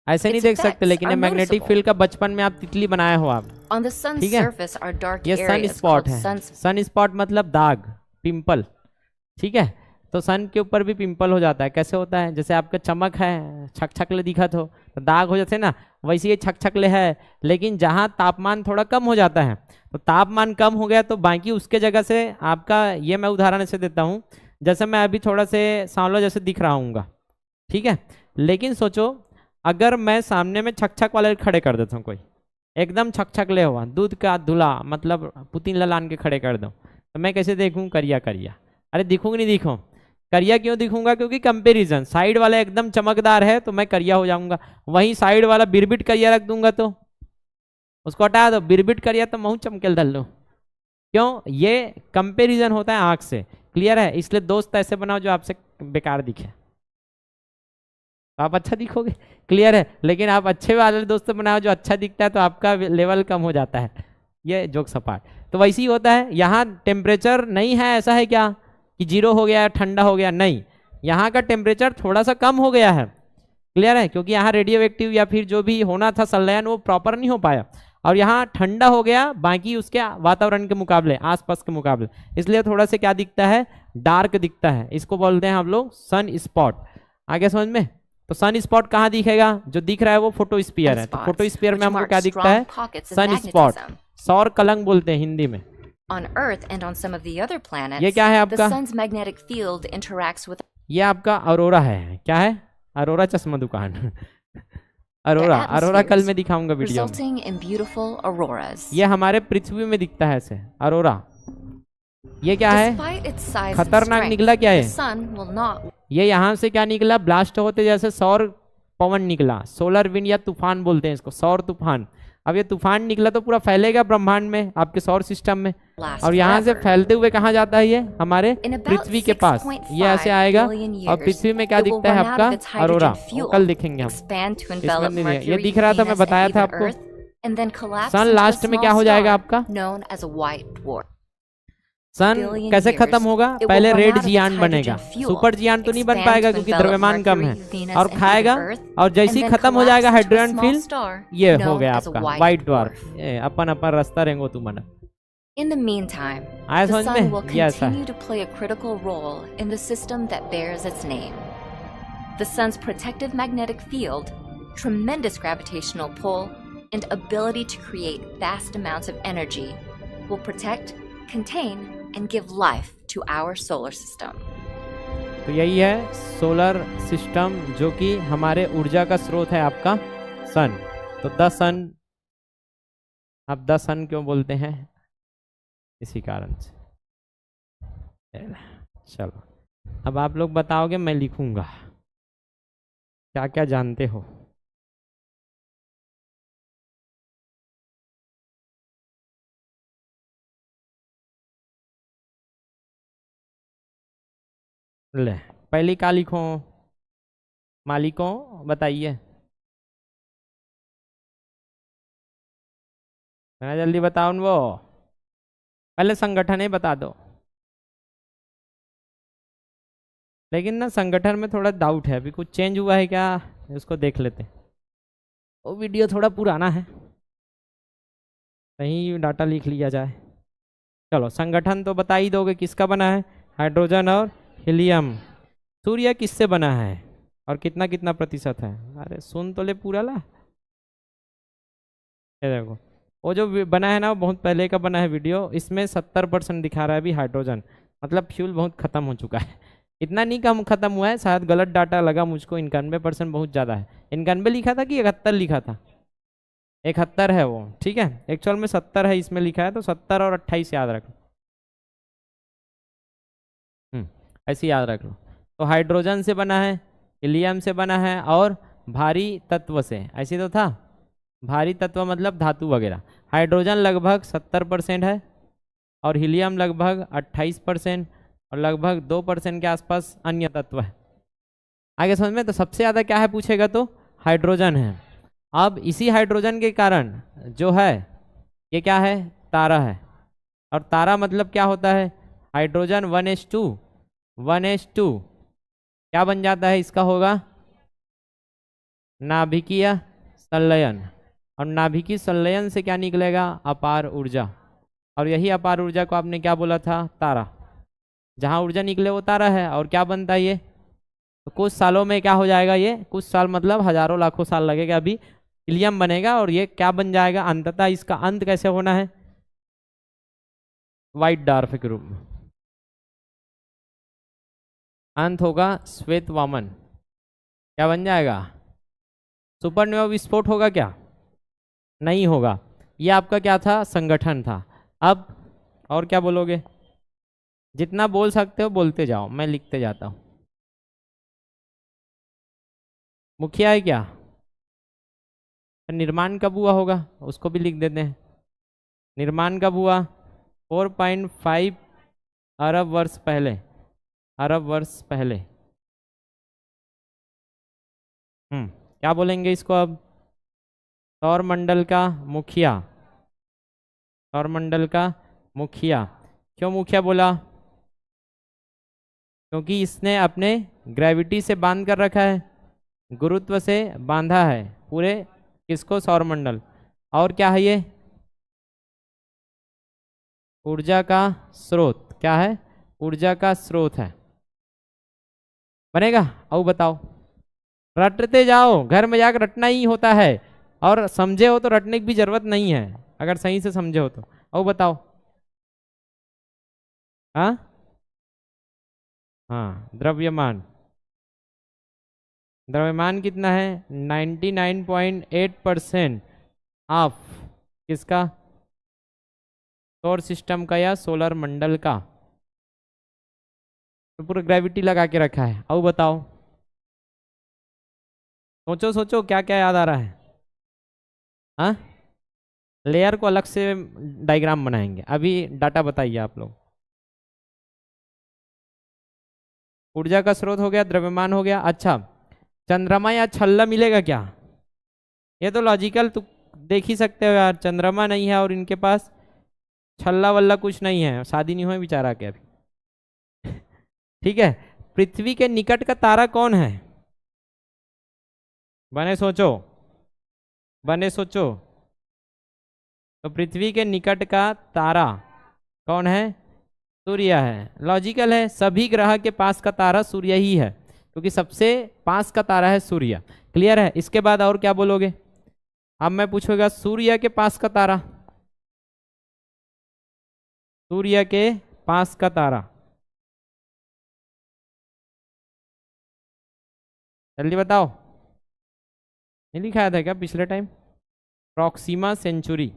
ऐसे नहीं its देख सकते, effects लेकिन are ये magnetic noticeable. Field का बचपन में आप तितली बनाए हो आप, On the sun's ठीक है? surface are dark ये सन areas स्पॉट called है, sunspots. सन स्पॉट मतलब दाग, पिंपल, ठीक है। तो सन के ऊपर भी पिंपल हो जाता है, कैसे होता है, जैसे आपका चमक है, छक छकले दिखत हो तो दाग हो जाते हैं ना, वैसे ये छक छकले है। लेकिन जहाँ तापमान थोड़ा कम हो जाता है, तो तापमान कम हो गया तो बाकी उसके जगह से आपका, ये मैं उदाहरण ऐसे देता हूँ, जैसे मैं अभी थोड़ा से सांवला जैसे दिख रहा हूँ, ठीक है। लेकिन सोचो अगर मैं सामने में छक छक वाले खड़े कर देता हूँ, कोई एकदम छक छक ले हुआ दूध का धुला, मतलब पुतीन ललान के खड़े कर दूँ, तो मैं कैसे देखूँ, करिया करिया, अरे दिखूँ नहीं दिखूँ, करिया क्यों दिखूंगा, क्योंकि कंपैरिजन, साइड वाला एकदम चमकदार है तो मैं करिया हो जाऊंगा, वहीं साइड वाला बिरबिट करिया रख दूंगा तो उसको हटा दो, बिरबिट करिया तो महू चमकेल धल लो, क्यों, ये कंपैरिजन होता है आंख से, क्लियर है। इसलिए दोस्त ऐसे बनाओ जो आपसे बेकार दिखे, तो आप अच्छा दिखोगे, क्लियर है। लेकिन आप अच्छे वाले दोस्त बनाओ जो अच्छा दिखता है तो आपका लेवल कम हो जाता है, ये जोक सपाट। तो वैसे ही होता है, यहाँ टेम्परेचर नहीं है, ऐसा है क्या कि जीरो हो गया, ठंडा हो गया, नहीं, यहाँ का टेम्परेचर थोड़ा सा कम हो गया है, क्लियर है, क्योंकि यहाँ रेडियो एक्टिव या फिर जो भी होना था संलयन वो प्रॉपर नहीं हो पाया, और यहाँ ठंडा हो गया बाकी उसके वातावरण के मुकाबले, आसपास के मुकाबले, इसलिए थोड़ा सा क्या दिखता है, डार्क दिखता है, इसको बोलते हैं हम लोग सन स्पॉट। आगे समझ में, तो सन स्पॉट कहाँ दिखेगा, जो दिख रहा है वो फोटोस्फीयर है, तो फोटोस्फीयर में हमको क्या दिखता है, सन स्पॉट, सौर कलंक बोलते हैं हिंदी में। On Earth and on some of the other planets, ये क्या है the आपका, sun's magnetic field interacts with ये आपका अरोरा है, क्या है, अरोरा चश्मा दुकान अरोरा, the अरोरा कल atmospheres, मैं दिखाऊंगा वीडियो में। resulting in beautiful auroras. ये हमारे पृथ्वी में दिखता है ऐसे अरोरा। ये क्या है, Despite its size and खतरनाक strength, निकला क्या the है, sun will not ये यहाँ से क्या निकला, ब्लास्ट होते जैसे सौर पवन निकला, सोलर विंड या तूफान बोलते हैं इसको, सौर तूफान। अब ये तूफान निकला तो पूरा फैलेगा ब्रह्मांड में, आपके सौर सिस्टम में, last और यहाँ से forever. फैलते हुए कहाँ जाता है, ये हमारे In about पृथ्वी के पास, 6.5 ये ऐसे आएगा, billion और years, पृथ्वी में क्या it will दिखता है run out आपका, of its अरोरा, hydrogen वो fuel, कल देखेंगे हम, expand to इसमें envelop नहीं दिया, ये Mercury, दिख रहा था, मैं Venus, बताया and था even आपको। Earth, and then collapse sun into a last में small क्या हो जाएगा star आपका, known as a white dwarf. Sun Billion कैसे years, खत्म होगा, it will पहले run red out of its जियान बनेगा, hydrogen fuel, सुपर जियान तो नहीं बन expand पाएगा to क्योंकि envelop द्रव्यमान कम है, Mercury, Venus, और and even खाएगा, Earth, और जैसे and ही then खत्म हो जाएगा collapse into a hydrogen small field, star ये हो known गया as a आपका white व्हाइट dwarf. ड्वार्फ, अपन अपन रास्ता रेंगो तू मन। In the meantime, आया the समझ sun will में, ये ऐसा continue है, to play a critical role in the system that bears its name. The sun's protective magnetic field, tremendous gravitational pull, and ability to create vast amounts of energy will protect, contain, and give life to our solar system. तो यही है solar system, जो कि हमारे ऊर्जा का स्रोत है आपका सन। तो द सन, अब द सन क्यों बोलते हैं, इसी कारण से। चलो अब आप लोग बताओगे, मैं लिखूंगा, क्या क्या जानते हो। ले पहली का लिखो, मालिकों बताइए, जल्दी बताओ वो, पहले संगठन ही बता दो। लेकिन ना संगठन में थोड़ा डाउट है, अभी कुछ चेंज हुआ है क्या, उसको देख लेते हैं। वो वीडियो थोड़ा पुराना है, कहीं डाटा लिख लिया जाए। चलो संगठन तो बता ही दोगे किसका बना है, हाइड्रोजन और हीलियम। सूर्य किससे बना है और कितना कितना प्रतिशत है, अरे सुन तो ले पूरा ला। ये देखो वो जो बना है ना वो बहुत पहले का बना है वीडियो, इसमें 70% दिखा रहा है अभी हाइड्रोजन, मतलब फ्यूल बहुत खत्म हो चुका है। इतना नहीं कम खत्म हुआ है, शायद गलत डाटा लगा मुझको, 91% बहुत ज़्यादा है। 91 लिखा था कि 71 लिखा था, 71 है वो, ठीक है, एक्चुअल में 70 है इसमें लिखा है, तो 70 और 28 याद रख लो। ऐसे याद रख लो। तो हाइड्रोजन से बना है, हीलियम से बना है और भारी तत्व से, ऐसे तो था, भारी तत्व मतलब धातु वगैरह। हाइड्रोजन लगभग 70% है और हीलियम लगभग 28% और लगभग 2% के आसपास अन्य तत्व है। आगे समझ में, तो सबसे ज़्यादा क्या है पूछेगा तो हाइड्रोजन है। अब इसी हाइड्रोजन के कारण जो है ये क्या है, तारा है। और तारा मतलब क्या होता है, हाइड्रोजन 1s2 1s2 क्या बन जाता है इसका, होगा नाभिकीय संलयन। और नाभिकीय संलयन से क्या निकलेगा, अपार ऊर्जा। और यही अपार ऊर्जा को आपने क्या बोला था, तारा। जहाँ ऊर्जा निकले वो तारा है। और क्या बनता है ये, तो कुछ सालों में क्या हो जाएगा, ये कुछ साल मतलब हजारों लाखों साल लगेगा, अभी हीलियम बनेगा और ये क्या बन जाएगा अंततः। इसका अंत कैसे होना है, व्हाइट डार्क के रूप में अंत होगा, श्वेत वामन। क्या बन जाएगा, सुपरनोवा विस्फोट होगा क्या, नहीं होगा। ये आपका क्या था, संगठन था। अब और क्या बोलोगे, जितना बोल सकते हो बोलते जाओ, मैं लिखते जाता हूँ। मुखिया है क्या, निर्माण कब हुआ होगा उसको भी लिख देते हैं। निर्माण कब हुआ, 4.5 अरब वर्ष पहले, अरब वर्ष पहले। क्या बोलेंगे इसको अब, सौर मंडल का मुखिया, सौर मंडल का मुखिया। क्यों मुखिया बोला, क्योंकि इसने अपने ग्रेविटी से बांध कर रखा है, गुरुत्व से बांधा है पूरे किसको, सौरमंडल। और क्या है ये, ऊर्जा का स्रोत, क्या है, ऊर्जा का स्रोत है। बनेगा, अब बताओ, रटते जाओ, घर में जाकर रटना ही होता है, और समझे हो तो रटने की भी जरूरत नहीं है अगर सही से समझे हो तो। अब बताओ, हाँ हाँ, द्रव्यमान, द्रव्यमान कितना है, 99.8% ऑफ किसका, सौर सिस्टम का या सोलर मंडल का। तो पूरा ग्रेविटी लगा के रखा है। अब बताओ, सोचो सोचो क्या क्या याद आ रहा है। हाँ, लेयर को अलग से डायग्राम बनाएंगे, अभी डाटा बताइए आप लोग। ऊर्जा का स्रोत हो गया, द्रव्यमान हो गया। अच्छा, चंद्रमा या छल्ला मिलेगा क्या, ये तो लॉजिकल, तो देख ही सकते हो यार, चंद्रमा नहीं है और इनके पास छल्ला वल्ला कुछ नहीं है, शादी नहीं हुई बेचारा के अभी। ठीक है, पृथ्वी के निकट का तारा कौन है, बने सोचो, बने सोचो। तो पृथ्वी के निकट का तारा कौन है, सूर्य है। लॉजिकल है, सभी ग्रह के पास का तारा सूर्य ही है, क्योंकि सबसे पास का तारा है सूर्य। क्लियर है, इसके बाद और क्या बोलोगे, अब मैं पूछूंगा सूर्य के पास का तारा, सूर्य के पास का तारा, जल्दी बताओ, नहीं लिखाया था क्या पिछले टाइम, प्रॉक्सिमा सेंचुरी,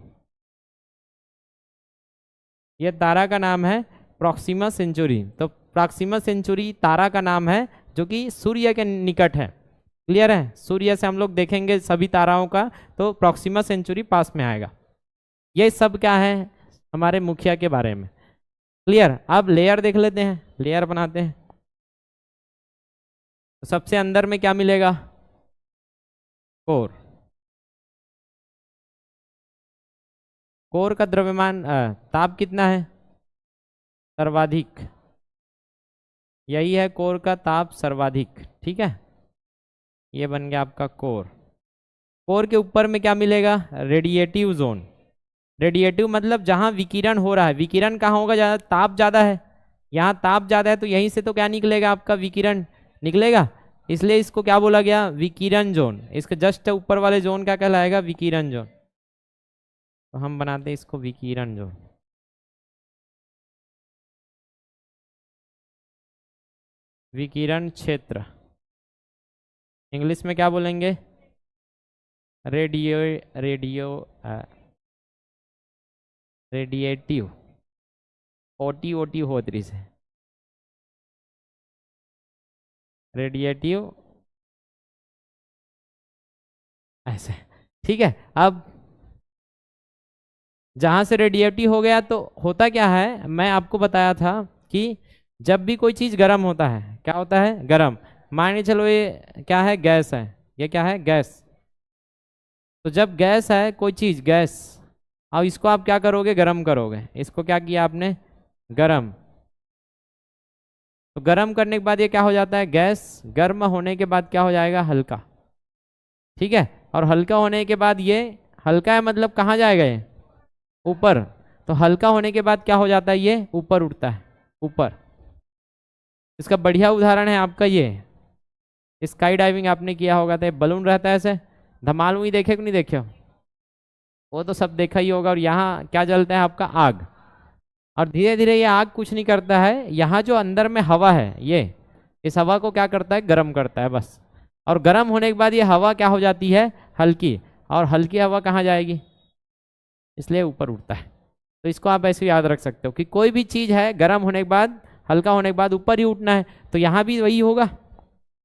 ये तारा का नाम है प्रॉक्सिमा सेंचुरी। तो प्रॉक्सिमा सेंचुरी तारा का नाम है जो कि सूर्य के निकट है। क्लियर है, सूर्य से हम लोग देखेंगे सभी ताराओं का, तो प्रॉक्सिमा सेंचुरी पास में आएगा। ये सब क्या है, हमारे मुखिया के बारे में। क्लियर, अब लेयर देख लेते हैं, लेयर बनाते हैं। तो सबसे अंदर में क्या मिलेगा? कोर। कोर का द्रव्यमान ताप कितना है? सर्वाधिक। यही है कोर का ताप सर्वाधिक। ठीक है, ये बन गया आपका कोर। कोर के ऊपर में क्या मिलेगा? Radiative zone. रेडिएटिव मतलब जहां विकिरण हो रहा है। विकिरण कहाँ होगा? ज़्यादा ताप ज़्यादा है, यहाँ ताप ज़्यादा है, तो यहीं से तो क्या निकलेगा? आपका विकिरण निकलेगा। इसलिए इसको क्या बोला गया? विकिरण जोन। इसके जस्ट ऊपर वाले जोन क्या कहलाएगा? विकिरण जोन। तो हम बनाते हैं इसको विकिरण जोन। विकिरण क्षेत्र इंग्लिश में क्या बोलेंगे? Radio radio radiative. OT OT होत रही से रेडिएटिव ऐसे। ठीक है, अब जहां से रेडिएटिव हो गया तो होता क्या है, मैं आपको बताया था कि जब भी कोई चीज गर्म होता है, क्या होता है? गर्म। मान के चलो ये क्या है? गैस है। ये क्या है? गैस। तो जब गैस है कोई चीज, गैस, अब इसको आप क्या करोगे? गर्म करोगे। इसको क्या किया आपने? गर्म। तो गर्म करने के बाद ये क्या हो जाता है? गैस। गर्म होने के बाद क्या हो जाएगा? हल्का। ठीक है, और हल्का होने के बाद ये हल्का है मतलब कहाँ जाएगा? ये ऊपर। तो हल्का होने के बाद क्या हो जाता है? ये ऊपर उठता है, ऊपर। इसका बढ़िया उदाहरण है आपका ये स्काई डाइविंग आपने किया होगा, तो बलून रहता है ऐसे, धमाल हुई, देखे कि नहीं देखे हो? वो तो सब देखा ही होगा। और यहाँ क्या जलता है? आपका आग। और धीरे धीरे ये आग कुछ नहीं करता है, यहाँ जो अंदर में हवा है, ये इस हवा को क्या करता है? गर्म करता है बस। और गर्म होने के बाद ये हवा क्या हो जाती है? हल्की। और हल्की हवा कहाँ जाएगी? इसलिए ऊपर उठता है। तो इसको आप ऐसे याद रख सकते हो कि कोई भी चीज़ है गर्म होने के बाद, हल्का होने के बाद ऊपर ही उठना है। तो यहाँ भी वही होगा।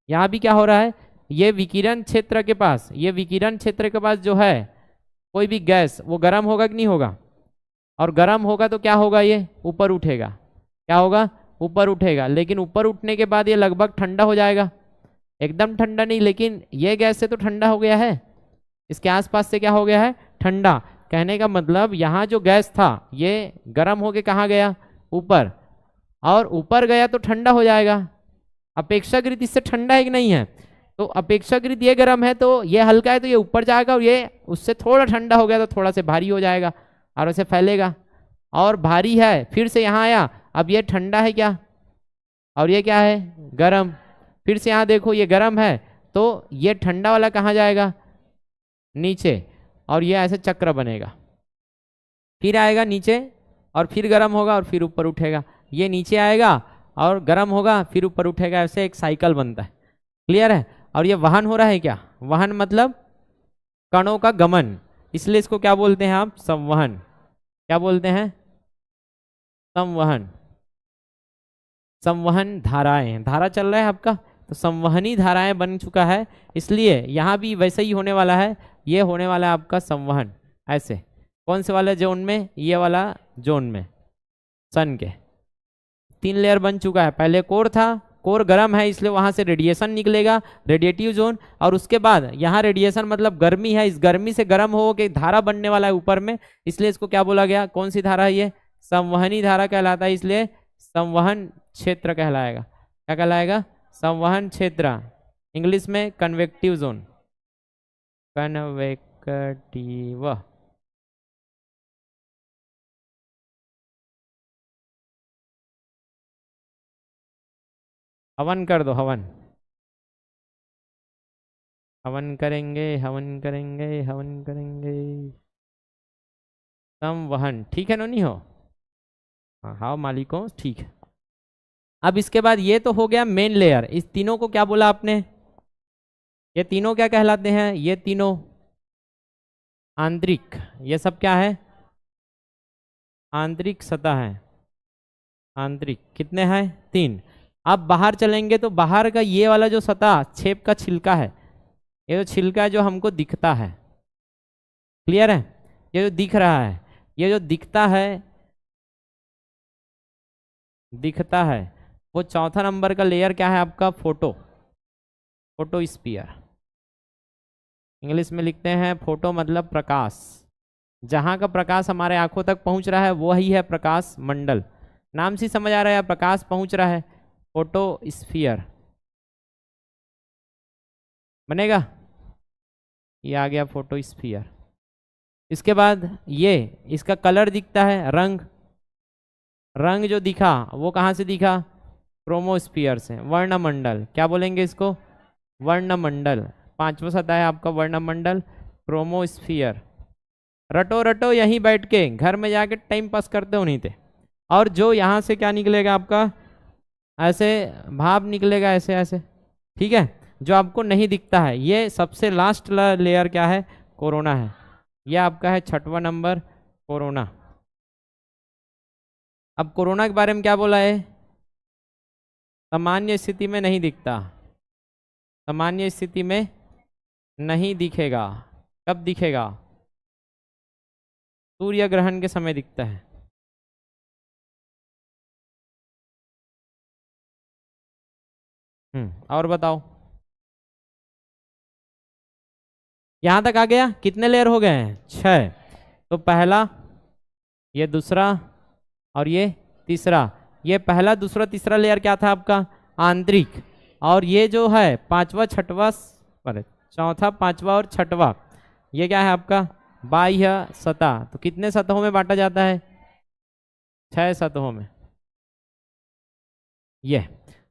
यहाँ भी क्या हो रहा है? ये विकिरण क्षेत्र के पास, ये विकिरण क्षेत्र के पास जो है कोई भी गैस, वो गर्म होगा कि नहीं होगा? और गर्म होगा तो क्या होगा? ये ऊपर उठेगा। क्या होगा? ऊपर उठेगा। लेकिन ऊपर उठने के बाद ये लगभग ठंडा हो जाएगा। एकदम ठंडा नहीं, लेकिन ये गैस से तो ठंडा हो गया है, इसके आसपास से क्या हो गया है? ठंडा। कहने का मतलब यहाँ जो गैस था ये गर्म होके कहाँ गया? ऊपर। और ऊपर गया तो ठंडा हो जाएगा। अपेक्षाकृत इससे ठंडा है कि नहीं है? तो अपेक्षाकृत ये गर्म है तो ये हल्का है, तो ये ऊपर जाएगा, और ये उससे थोड़ा ठंडा हो गया तो थोड़ा से भारी हो जाएगा और उसे फैलेगा। और भारी है, फिर से यहाँ आया, अब ये ठंडा है क्या? और ये क्या है? गर्म। फिर से यहाँ देखो, ये गर्म है तो ये ठंडा वाला कहाँ जाएगा? नीचे। और ये ऐसे चक्र बनेगा, फिर आएगा नीचे, और फिर गर्म होगा और फिर ऊपर उठेगा। ये नीचे आएगा और गर्म होगा, फिर ऊपर उठेगा। ऐसे एक साइकिल बनता है। क्लियर है? और ये वहन हो रहा है क्या? वहन मतलब कणों का गमन, इसलिए इसको क्या बोलते हैं आप? संवहन। क्या बोलते हैं? संवहन। संवहन धाराएं, धारा चल रहा है आपका, तो संवहनी धाराएं बन चुका है, इसलिए यहाँ भी वैसे ही होने वाला है। ये होने वाला है आपका संवहन। ऐसे कौन से वाले जोन में? ये वाला जोन में, सन के 3 लेयर बन चुका है। पहले कोर था, कोर गर्म है इसलिए वहां से रेडिएशन निकलेगा, रेडिएटिव जोन। और उसके बाद यहाँ रेडिएशन मतलब गर्मी है, इस गर्मी से गर्म हो के धारा बनने वाला है ऊपर में, इसलिए इसको क्या बोला गया? कौन सी धारा है ये? संवहनी धारा कहलाता है, इसलिए संवहन क्षेत्र कहलाएगा। क्या कहलाएगा? संवहन क्षेत्र। इंग्लिश में कन्वेक्टिव जोन। कन्वेक्टिव। हवन कर दो, हवन। हवन करेंगे, हवन करेंगे, हवन करेंगे। संवहन। ठीक है ना? नहीं हो? हाँ हाँ मालिकों, ठीक है। अब इसके बाद ये तो हो गया मेन लेयर। इस तीनों को क्या बोला आपने? ये तीनों क्या कहलाते हैं? ये तीनों आंतरिक। ये सब क्या है? आंतरिक सतह है। आंतरिक कितने हैं? 3। अब बाहर चलेंगे तो बाहर का ये वाला जो सतह छेप का छिलका है, ये जो छिलका है जो हमको दिखता है, क्लियर है? ये जो दिख रहा है, ये जो दिखता है, दिखता है, वो चौथा नंबर का लेयर क्या है आपका? फोटो। फोटोस्फीयर। इंग्लिश में लिखते हैं फोटो मतलब प्रकाश। जहाँ का प्रकाश हमारे आंखों तक पहुँच रहा है वही है प्रकाश मंडल। नाम से समझ आ रहा है प्रकाश पहुँच रहा है, फोटोस्फीयर बनेगा। ये आ गया फोटोस्फीयर। इसके बाद ये इसका कलर दिखता है, रंग। रंग जो दिखा वो कहाँ से दिखा? क्रोमोस्फीयर से, वर्णमंडल। क्या बोलेंगे इसको? वर्णमंडल। पांचवा सतह है आपका वर्णमंडल, क्रोमोस्फीयर। रटो रटो यहीं बैठ के, घर में जाके टाइम पास करते हो नहीं थे। और जो यहाँ से क्या निकलेगा आपका, ऐसे भाप निकलेगा ऐसे ऐसे, ठीक है, जो आपको नहीं दिखता है। ये सबसे लास्ट लेयर क्या है? कोरोना है। यह आपका है 6वां नंबर, कोरोना। अब कोरोना के बारे में क्या बोला है? सामान्य स्थिति में नहीं दिखता, सामान्य स्थिति में नहीं दिखेगा। कब दिखेगा? सूर्य ग्रहण के समय दिखता है। और बताओ, यहां तक आ गया? कितने लेयर हो गए हैं? 6। तो पहला, ये दूसरा और ये तीसरा। ये पहला दूसरा तीसरा लेयर क्या था आपका? आंतरिक। और ये जो है पांचवा छठवा, चौथा पांचवा और छठवा, ये क्या है आपका? बाह्य सतह। तो कितने सतहों में बांटा जाता है? 6 सतहों में। ये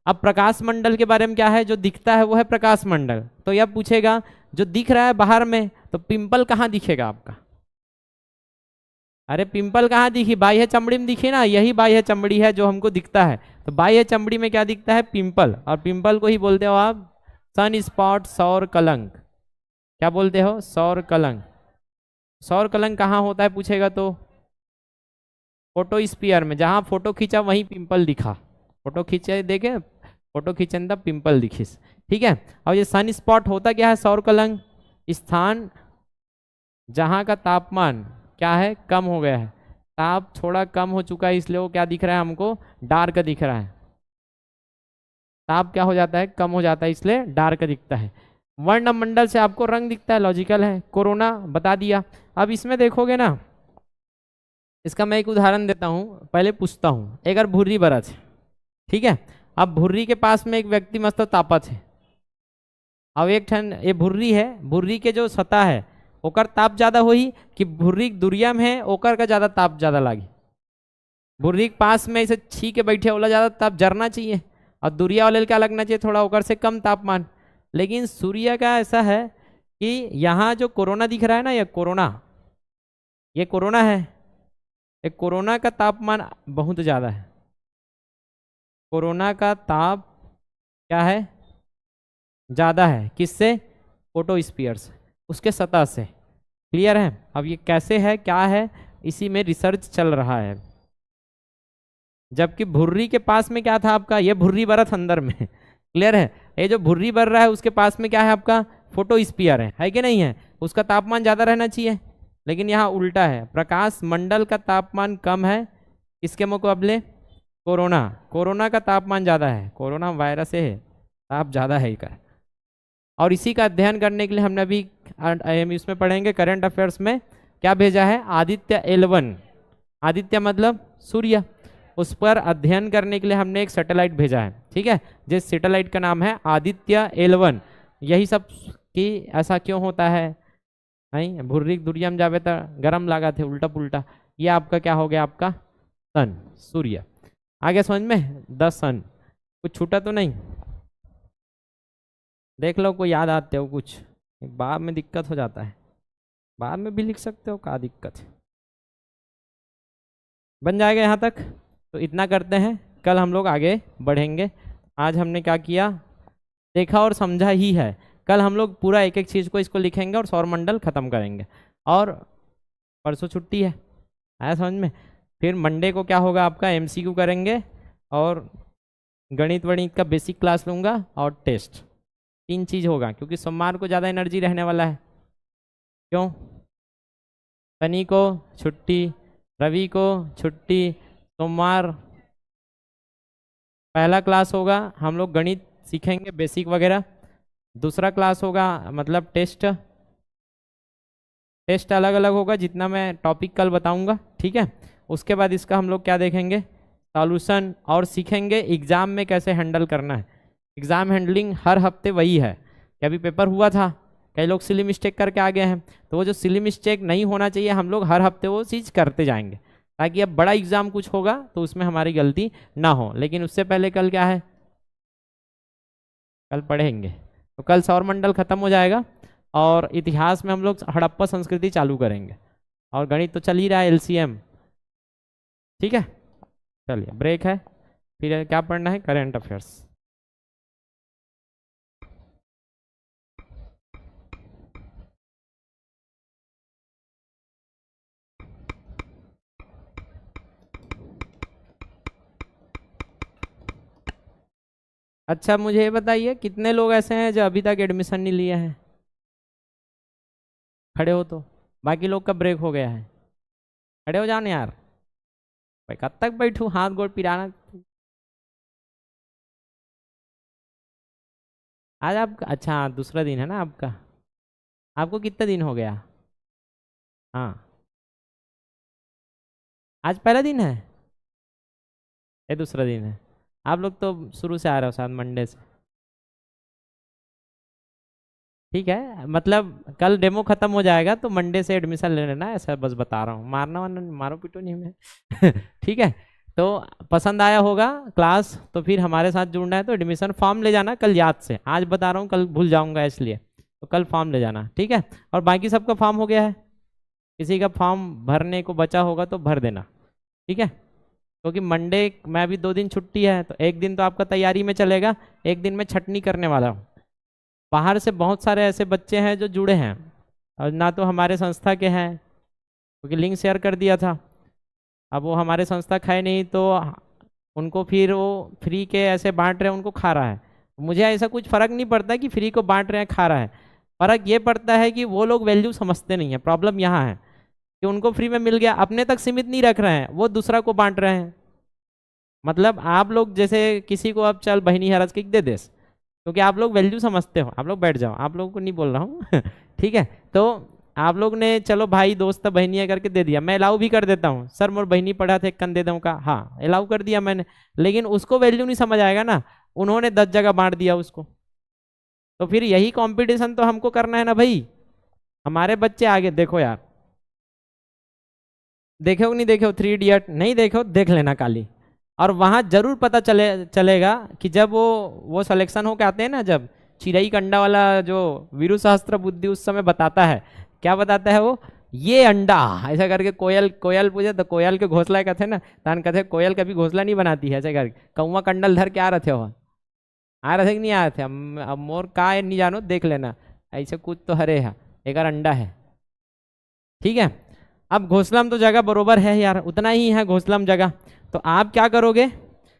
अब प्रकाश मंडल के बारे में क्या है? जो दिखता है वो है प्रकाश मंडल। तो यह पूछेगा जो दिख रहा है बाहर में, तो पिंपल कहाँ दिखेगा आपका? अरे पिंपल कहाँ दिखी? बाह्य चमड़ी में दिखी ना, यही बाह्य चमड़ी है जो हमको दिखता है। तो बाह्य चमड़ी में क्या दिखता है? पिंपल। और पिंपल को ही बोलते हो आप सन स्पॉट, सौर कलंक। क्या बोलते हो? सौर कलंक। सौर कलंक कहाँ होता है पूछेगा तो फोटोस्फीयर में। जहाँ फोटो खींचा वहीं पिंपल दिखा। फोटो खींचे देखे, फोटो खींचन तब पिंपल दिखिस, ठीक है। और ये सन स्पॉट होता क्या है? सौर कलंक स्थान जहाँ का तापमान क्या है? कम हो गया है, ताप थोड़ा कम हो चुका है, इसलिए वो क्या दिख रहा है हमको? डार्क दिख रहा है। ताप क्या हो जाता है? कम हो जाता है, इसलिए डार्क दिखता है। वर्णमंडल से आपको रंग दिखता है, लॉजिकल है। कोरोना बता दिया। अब इसमें देखोगे ना, इसका मैं एक उदाहरण देता हूँ, पहले पूछता हूँ। एक बार भुर्री बरत है, ठीक है। अब भुर्री के पास में एक व्यक्ति मस्त तापत है। अब एक ठन ये भुर्री है, भुर्री के जो सतह है ओकर ताप ज्यादा होई कि भुर्री दुरिया में है ओकर का ज्यादा ताप ज्यादा लागी? भुर्री के पास में ऐसे छी के बैठे वाला ज्यादा ताप जरना चाहिए, और दुरिया वाले क्या लगना चाहिए? थोड़ा ओकर से कम तापमान। लेकिन सूर्य का ऐसा है कि यहाँ जो कोरोना दिख रहा है ना, ये कोरोना है। ये कोरोना का तापमान बहुत ज्यादा है। कोरोना का ताप क्या है? ज्यादा है। किससे? फोटोस्फीयर से, उसके सतह से। क्लियर है? अब ये कैसे है, क्या है, इसी में रिसर्च चल रहा है। जबकि भुर्री के पास में क्या था आपका? ये भुर्री बरत अंदर में। क्लियर है? ये जो भुर्री बर रहा है उसके पास में क्या है आपका? फोटोस्फीयर है कि नहीं है? उसका तापमान ज्यादा रहना चाहिए, लेकिन यहाँ उल्टा है। प्रकाश मंडल का तापमान कम है, इसके मुकाबले कोरोना का तापमान ज्यादा है। कोरोना वायरस है, ताप ज्यादा है इसका। और इसी का अध्ययन करने के लिए हमने अभी इसमें पढ़ेंगे करंट अफेयर्स में क्या भेजा है? आदित्य L1। आदित्य मतलब सूर्य। उस पर अध्ययन करने के लिए हमने एक सैटेलाइट भेजा है, ठीक है। जिस सैटेलाइट का नाम है आदित्य L1। यही सब कि ऐसा क्यों होता है, नहीं भुर्री दुनिया में जावे तो गर्म लगा थे उल्टा पुल्टा। ये आपका क्या हो गया? आपका सन, सूर्य। आगे समझ में? 10 सन। कुछ छूटा तो नहीं? देख लो कोई याद आते हो कुछ, बाद में दिक्कत हो जाता है। बाद में भी लिख सकते हो, क्या दिक्कत है। बन जाएगा यहाँ तक? तो इतना करते हैं, कल हम लोग आगे बढ़ेंगे। आज हमने क्या किया, देखा और समझा ही है। कल हम लोग पूरा एक एक चीज़ को इसको लिखेंगे और सौरमंडल खत्म करेंगे। और परसों छुट्टी है, आया समझ में? फिर मंडे को क्या होगा आपका? MCQ करेंगे और गणित वणित का बेसिक क्लास लूँगा और टेस्ट। 3 चीज़ होगा, क्योंकि सोमवार को ज़्यादा एनर्जी रहने वाला है। क्यों? शनि को छुट्टी, रवि को छुट्टी, सोमवार पहला क्लास होगा। हम लोग गणित सीखेंगे बेसिक वगैरह, दूसरा क्लास होगा मतलब टेस्ट अलग अलग होगा, जितना मैं टॉपिक कल बताऊंगा, ठीक है। उसके बाद इसका हम लोग क्या देखेंगे, सॉल्यूशन, और सीखेंगे एग्जाम में कैसे हैंडल करना है। एग्जाम हैंडलिंग हर हफ्ते वही है कि अभी पेपर हुआ था, कई लोग सिली मिस्टेक करके आ गए हैं, तो वो जो सिली मिस्टेक नहीं होना चाहिए, हम लोग हर हफ्ते वो चीज़ करते जाएंगे, ताकि अब बड़ा एग्जाम कुछ होगा तो उसमें हमारी गलती ना हो। लेकिन उससे पहले कल क्या है, कल पढ़ेंगे, तो कल सौरमंडल खत्म हो जाएगा और इतिहास में हम लोग हड़प्पा संस्कृति चालू करेंगे, और गणित तो चल ही रहा है, एलसीएम, ठीक है। चलिए ब्रेक है, फिर क्या पढ़ना है, करेंट अफेयर्स। अच्छा मुझे ये बताइए, कितने लोग ऐसे हैं जो अभी तक एडमिशन नहीं लिए हैं, खड़े हो तो, बाकी लोग का ब्रेक हो गया है, खड़े हो जाने यार, भाई कब तक बैठूं, हाथ गोड़ पिराना। आज आप, अच्छा दूसरा दिन है ना आपका, आपको कितना दिन हो गया, हाँ आज पहला दिन है, ये दूसरा दिन है, आप लोग तो शुरू से आ रहे हो शायद मंडे से, ठीक है। मतलब कल डेमो खत्म हो जाएगा तो मंडे से एडमिशन ले लेना, ऐसा बस बता रहा हूँ, मारना वारना मारो पीटो नहीं मैं ठीक है। तो पसंद आया होगा क्लास, तो फिर हमारे साथ जुड़ना है तो एडमिशन फॉर्म ले जाना कल याद से, आज बता रहा हूँ कल भूल जाऊंगा इसलिए, तो कल फॉर्म ले जाना, ठीक है। और बाकी सबका फॉर्म हो गया है, किसी का फॉर्म भरने को बचा होगा तो भर देना, ठीक है। क्योंकि मंडे में भी 2 दिन छुट्टी है, तो एक दिन तो आपका तैयारी में चलेगा, एक दिन मैं छटनी करने वाला हूँ। बाहर से बहुत सारे ऐसे बच्चे हैं जो जुड़े हैं, और ना तो हमारे संस्था के हैं, क्योंकि लिंक शेयर कर दिया था, अब वो हमारे संस्था खाए नहीं तो उनको फिर वो फ्री के ऐसे बांट रहे हैं, उनको खा रहा है। मुझे ऐसा कुछ फर्क नहीं पड़ता कि फ्री को बांट रहे हैं खा रहा है, फर्क ये पड़ता है कि वो लोग वैल्यू समझते नहीं है। प्रॉब्लम यहाँ है कि उनको फ्री में मिल गया, अपने तक सीमित नहीं रख रहे हैं, वो दूसरा को बांट रहे हैं। मतलब आप लोग जैसे किसी को अब चल बहनी हरस किक दे देस, क्योंकि आप लोग वैल्यू समझते हो, आप लोग बैठ जाओ, आप लोगों को नहीं बोल रहा हूँ ठीक है। तो आप लोग ने चलो भाई दोस्त बहनी करके दे दिया, मैं अलाउ भी कर देता हूँ, सर मोर बहनी पढ़ा थे कन दे दूँ का, हाँ अलाउ कर दिया मैंने, लेकिन उसको वैल्यू नहीं समझ आएगा ना, उन्होंने 10 जगह बांट दिया उसको, तो फिर यही कंपटीशन तो हमको करना है ना भाई। हमारे बच्चे आगे देखो यार, देखो नहीं देखो 3 इडियट, नहीं देखो देख लेना काली, और वहां जरूर पता चलेगा कि जब वो सिलेक्शन होके आते हैं ना, जब चिड़ई कंडा वाला जो वीरू सहस्त्र बुद्धि उस समय बताता है, क्या बताता है वो, ये अंडा ऐसा करके, कोयल कोयल पूछे तो कोयल के घोंसला कहते ना, तान कहते कोयल कभी घोंसला नहीं बनाती है, ऐसे करके कौवा कंडल धर के आ रहे थे, वहाँ आ रहे थे कि नहीं आ रहे थे, अब मोर का है नहीं जानो, देख लेना ऐसे कुछ तो हरे है, एक अंडा है, ठीक है। अब घोंसला में तो जगह बरोबर है यार, उतना ही है घोंसला में जगह, तो आप क्या करोगे,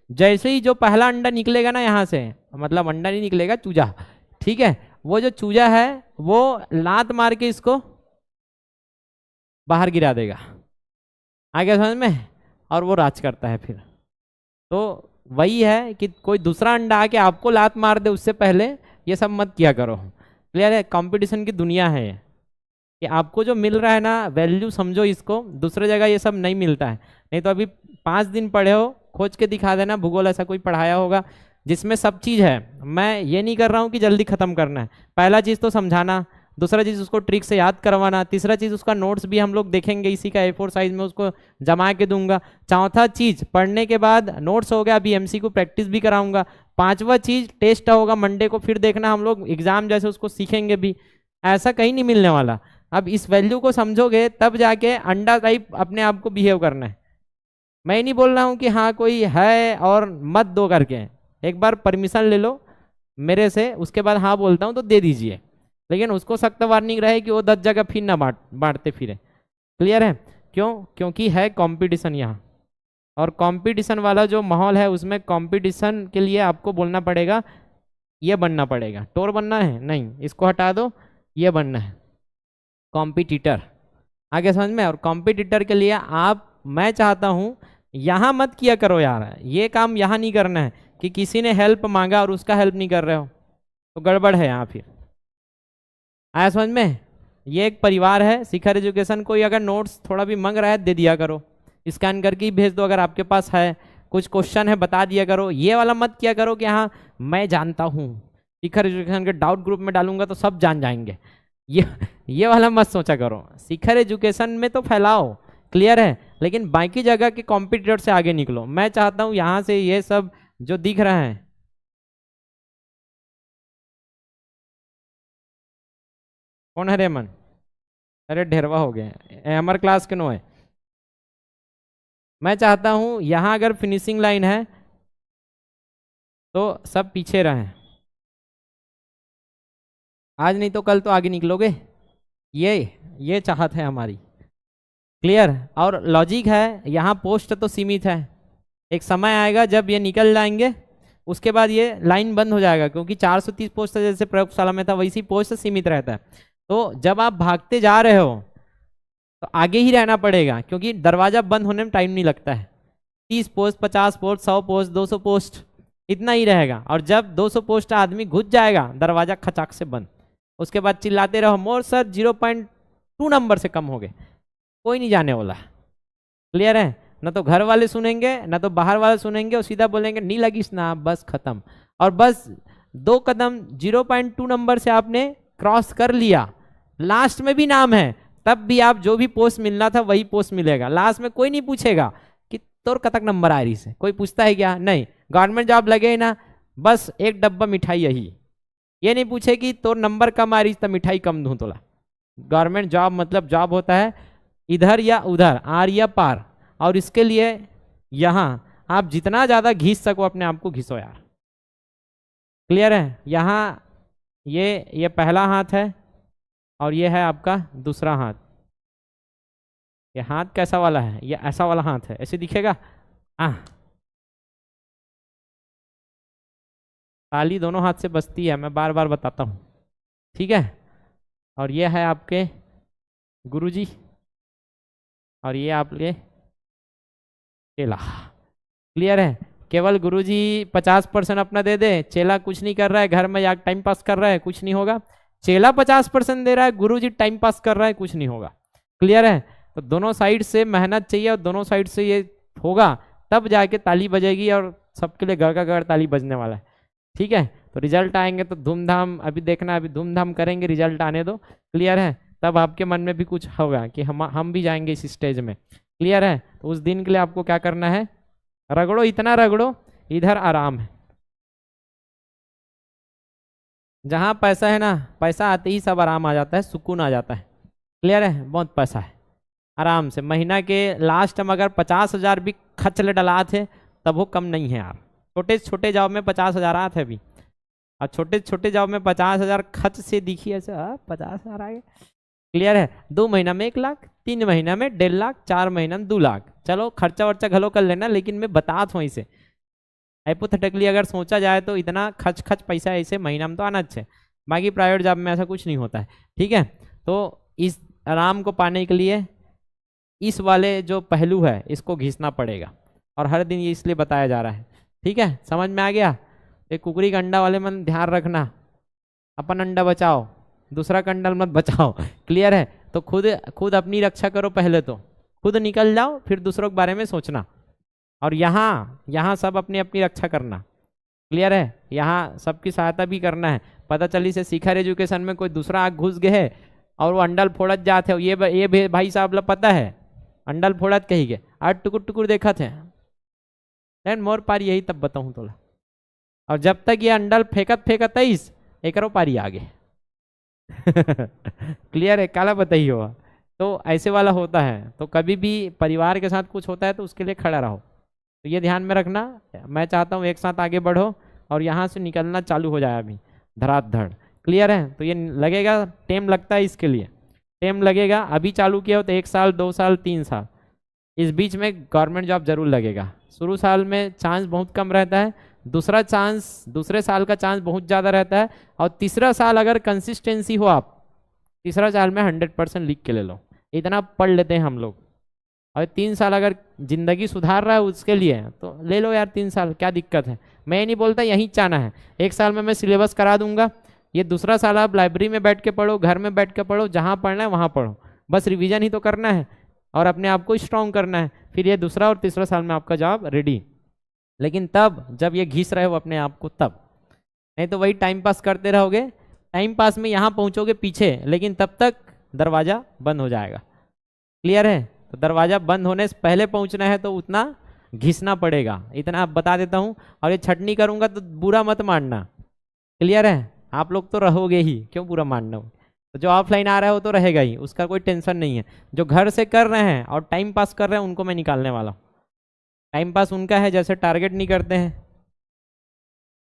जैसे ही जो पहला अंडा निकलेगा ना यहाँ से, मतलब अंडा नहीं निकलेगा चूजा, ठीक है, वो जो चूजा है वो लात मार के इसको बाहर गिरा देगा, आगे समझ में, और वो राज करता है फिर। तो वही है कि कोई दूसरा अंडा आके आपको लात मार दे उससे पहले, ये सब मत किया करो। क्लियर है, कंपटीशन की दुनिया है कि आपको जो मिल रहा है ना वैल्यू समझो इसको, दूसरे जगह ये सब नहीं मिलता है। नहीं तो अभी 5 दिन पढ़े हो, खोज के दिखा देना भूगोल ऐसा कोई पढ़ाया होगा जिसमें सब चीज़ है। मैं ये नहीं कर रहा हूँ कि जल्दी खत्म करना है, पहला चीज़ तो समझाना, दूसरा चीज़ उसको ट्रिक से याद करवाना, तीसरा चीज़ उसका नोट्स भी हम लोग देखेंगे इसी का A4 साइज में उसको जमा के दूंगा, चौथा चीज़ पढ़ने के बाद नोट्स हो गया, अभी MCQ प्रैक्टिस भी कराऊंगा, पांचवा चीज़ टेस्ट होगा मंडे को, फिर देखना हम लोग एग्जाम जैसे उसको सीखेंगे भी, ऐसा कहीं नहीं मिलने वाला। अब इस वैल्यू को समझोगे तब जाके अंडा टाइप अपने आप को बिहेव करना है। मैं नहीं बोल रहा हूँ कि हाँ कोई है और मत दो करके, एक बार परमिशन ले लो मेरे से, उसके बाद हाँ बोलता हूँ तो दे दीजिए, लेकिन उसको सख्त वार्निंग रहे कि वो 10 जगह फिर ना बांटते फिरे। क्लियर है, क्यों, क्योंकि है कंपटीशन यहाँ, और कंपटीशन वाला जो माहौल है उसमें कंपटीशन के लिए आपको बोलना पड़ेगा, ये बनना पड़ेगा, टोर बनना है नहीं, इसको हटा दो, ये बनना है कॉम्पिटिटर, आगे समझ में। और कॉम्पिटिटर के लिए आप, मैं चाहता हूँ यहाँ मत किया करो यार, ये काम यहाँ नहीं करना है कि किसी ने हेल्प मांगा और उसका हेल्प नहीं कर रहे हो, तो गड़बड़ है यहाँ फिर। आया समझ में? ये एक परिवार है शिखर एजुकेशन। कोई अगर नोट्स थोड़ा भी मांग रहा है दे दिया करो, स्कैन करके ही भेज दो। अगर आपके पास है कुछ क्वेश्चन है बता दिया करो। ये वाला मत किया करो कि हाँ मैं जानता हूँ, शिखर एजुकेशन के डाउट ग्रुप में डालूंगा तो सब जान जाएंगे। ये वाला मत सोचा करो। शिखर एजुकेशन में तो फैलाओ, क्लियर है, लेकिन बाकी जगह के कॉम्पिटिटर से आगे निकलो। मैं चाहता हूँ यहाँ से ये सब जो दिख रहा है, कौन है रेमन? अरे ढेरवा हो गए, हमारे क्लास के नो है। मैं चाहता हूं यहां अगर फिनिशिंग लाइन है तो सब पीछे रहें, आज नहीं तो कल तो आगे निकलोगे। ये चाहत है हमारी, क्लियर। और लॉजिक है, यहाँ पोस्ट तो सीमित है, एक समय आएगा जब ये निकल जाएंगे, उसके बाद ये लाइन बंद हो जाएगा, क्योंकि 430 पोस्ट जैसे प्रयोगशाला में था वैसी पोस्ट सीमित रहता है। तो जब आप भागते जा रहे हो तो आगे ही रहना पड़ेगा, क्योंकि दरवाजा बंद होने में टाइम नहीं लगता है। 30 पोस्ट, 50 पोस्ट, 100 पोस्ट, 200 पोस्ट, इतना ही रहेगा। और जब 200 पोस्ट आदमी घुस जाएगा दरवाजा खचाक से बंद। उसके बाद चिल्लाते रहो मोर सर 0.2 नंबर से कम हो गए, कोई नहीं जाने वाला, क्लियर है ना? तो घर वाले सुनेंगे ना तो बाहर वाले सुनेंगे, और सीधा बोलेंगे नहीं लगी ना, बस खत्म। और बस 2 कदम 0.2 नंबर से आपने क्रॉस कर लिया, लास्ट में भी नाम है, तब भी आप जो भी पोस्ट मिलना था वही पोस्ट मिलेगा। लास्ट में कोई नहीं पूछेगा कि तोर कतक नंबर आ रही से, कोई पूछता है क्या? नहीं। गवर्नमेंट जॉब लगे ना, बस एक डब्बा मिठाई यही, ये नहीं पूछे कि तोर नंबर कम आ रही तो मिठाई कम दूं तोला। गवर्नमेंट जॉब मतलब जॉब होता है इधर या उधर, आर या पार, और इसके लिए यहाँ आप जितना ज़्यादा घिस सको अपने आप को घिसो यार, क्लियर है? यहाँ ये पहला हाथ है और ये है आपका दूसरा हाथ। ये हाथ कैसा वाला है? ये ऐसा वाला हाथ है, ऐसे दिखेगा। ताली दोनों हाथ से बजती है, मैं बार बार बताता हूँ, ठीक है? और ये है आपके गुरुजी, और ये आपके चेला, क्लियर है? केवल गुरुजी 50% अपना दे दे, चेला कुछ नहीं कर रहा है, घर में या टाइम पास कर रहा है, कुछ नहीं होगा। चेला 50% दे रहा है, गुरुजी टाइम पास कर रहा है, कुछ नहीं होगा, क्लियर है? तो दोनों साइड से मेहनत चाहिए, और दोनों साइड से ये होगा तब जाके ताली बजेगी, और सबके लिए घर का घर ताली बजने वाला है, ठीक है? तो रिजल्ट आएंगे तो धूमधाम, अभी देखना, अभी धूमधाम करेंगे, रिजल्ट आने दो, क्लियर है? तब आपके मन में भी कुछ होगा कि हम भी जाएंगे इस स्टेज में, क्लियर है? तो उस दिन के लिए आपको क्या करना है? रगड़ो, इतना रगड़ो, इधर आराम है। जहाँ पैसा है ना, पैसा आते ही सब आराम आ जाता है, सुकून आ जाता है, क्लियर है? बहुत पैसा है, आराम से महीना के लास्ट में अगर 50,000 भी खर्च ले डला थे तब वो कम नहीं है यार। छोटे छोटे जॉब में 50,000 आते अभी, और छोटे छोटे जॉब में 50,000 खर्च से दिखी ऐसे 50,000 आ गए, क्लियर है? 2 महीना में 1 लाख, 3 महीना में 1.5 लाख, 4 महीना में 2 लाख। चलो खर्चा वर्चा घलो कर लेना, लेकिन मैं बता था इसे हाइपोथेटिकली अगर सोचा जाए तो इतना खच पैसा ऐसे महीना में तो आना चाहिए। बाकी प्राइवेट जॉब में ऐसा कुछ नहीं होता है, ठीक है? तो इस आराम को पाने के लिए इस वाले जो पहलू है इसको घिसना पड़ेगा, और हर दिन ये इसलिए बताया जा रहा है, ठीक है? समझ में आ गया? एक कुकरी का अंडा वाले में ध्यान रखना, अपन अंडा बचाओ, दूसरा कंडल मत बचाओ, क्लियर है? तो खुद अपनी रक्षा करो, पहले तो खुद निकल जाओ, फिर दूसरों के बारे में सोचना। और यहाँ सब अपनी अपनी रक्षा करना, क्लियर है? यहाँ सबकी सहायता भी करना है। पता चली से शिखर एजुकेशन में कोई दूसरा आग घुस गए है और वो अंडल फोड़त जाते हो, ये भाई साहब ला पता है अंडल फोड़त कही गए, आज टुकुर टुकुर देखा थे लेकिन मोर पारी यही तब बताऊँ तोला। और जब तक ये अंडल फेंकत तईस एक पारी आगे क्लियर है? काला बताइए हुआ तो ऐसे वाला होता है। तो कभी भी परिवार के साथ कुछ होता है तो उसके लिए खड़ा रहो, तो ये ध्यान में रखना। मैं चाहता हूँ एक साथ आगे बढ़ो और यहाँ से निकलना चालू हो जाए अभी धड़ाधड़, क्लियर है? तो ये लगेगा, टाइम लगता है इसके लिए, टाइम लगेगा। अभी चालू किया हो तो 1 साल 2 साल 3 साल, इस बीच में गवर्नमेंट जॉब जरूर लगेगा। शुरू साल में चांस बहुत कम रहता है, दूसरे साल का चांस बहुत ज़्यादा रहता है, और तीसरा साल अगर कंसिस्टेंसी हो आप, तीसरा साल में 100% लिख के ले लो, इतना पढ़ लेते हैं हम लोग। और 3 साल अगर ज़िंदगी सुधार रहा है उसके लिए तो ले लो यार 3 साल, क्या दिक्कत है? मैं नहीं बोलता यहीं जाना है, 1 साल में मैं सिलेबस करा दूंगा, ये दूसरा साल आप लाइब्रेरी में बैठ के पढ़ो, घर में बैठ के पढ़ो, जहाँ पढ़ना है वहाँ पढ़ो, बस रिवीजन ही तो करना है और अपने आप को स्ट्रॉन्ग करना है। फिर ये दूसरा और तीसरा साल में आपका जॉब रेडी। लेकिन तब जब ये घिस रहे हो अपने आप को तब, नहीं तो वही टाइम पास करते रहोगे, टाइम पास में यहाँ पहुँचोगे पीछे, लेकिन तब तक दरवाज़ा बंद हो जाएगा। क्लियर है? तो दरवाज़ा बंद होने से पहले पहुँचना है तो उतना घिसना पड़ेगा, इतना आप बता देता हूँ। और ये छटनी करूँगा तो बुरा मत मानना। क्लियर है? आप लोग तो रहोगे ही, क्यों बुरा मानना हो। तो जो ऑफलाइन आ रहा है वो तो रहेगा ही, उसका कोई टेंशन नहीं है। जो घर से कर रहे हैं और टाइम पास कर रहे हैं उनको मैं निकालने वाला हूँ। टाइम पास उनका है, जैसे टारगेट नहीं करते हैं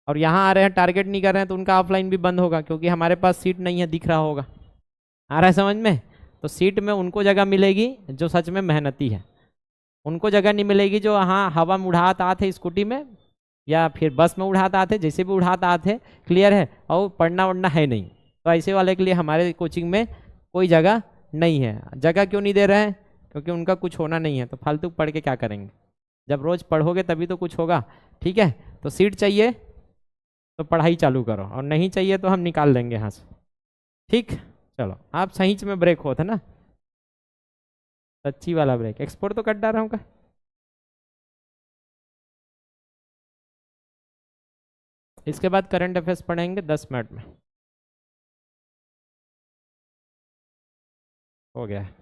और यहाँ आ रहे हैं टारगेट नहीं कर रहे हैं, तो उनका ऑफलाइन भी बंद होगा, क्योंकि हमारे पास सीट नहीं है, दिख रहा होगा। आ रहा है समझ में? तो सीट में उनको जगह मिलेगी जो सच में मेहनती है, उनको जगह नहीं मिलेगी जो हाँ हवा में उड़ाते आते स्कूटी में या फिर बस में उड़ाते आते, जैसे भी उड़ाते आते। क्लियर है? और पढ़ना वढ़ना है नहीं, तो ऐसे वाले के लिए हमारे कोचिंग में कोई जगह नहीं है। जगह क्यों नहीं दे रहे हैं? क्योंकि उनका कुछ होना नहीं है, तो फालतू पढ़ के क्या करेंगे। जब रोज़ पढ़ोगे तभी तो कुछ होगा। ठीक है? तो सीट चाहिए तो पढ़ाई चालू करो, और नहीं चाहिए तो हम निकाल देंगे यहाँ से। ठीक, चलो। आप सही में ब्रेक हो था ना, सच्ची वाला ब्रेक। एक्सपोर्ट तो कट डाल रहा हूँ का। इसके बाद करंट अफेयर्स पढ़ेंगे 10 मिनट में, हो गया है।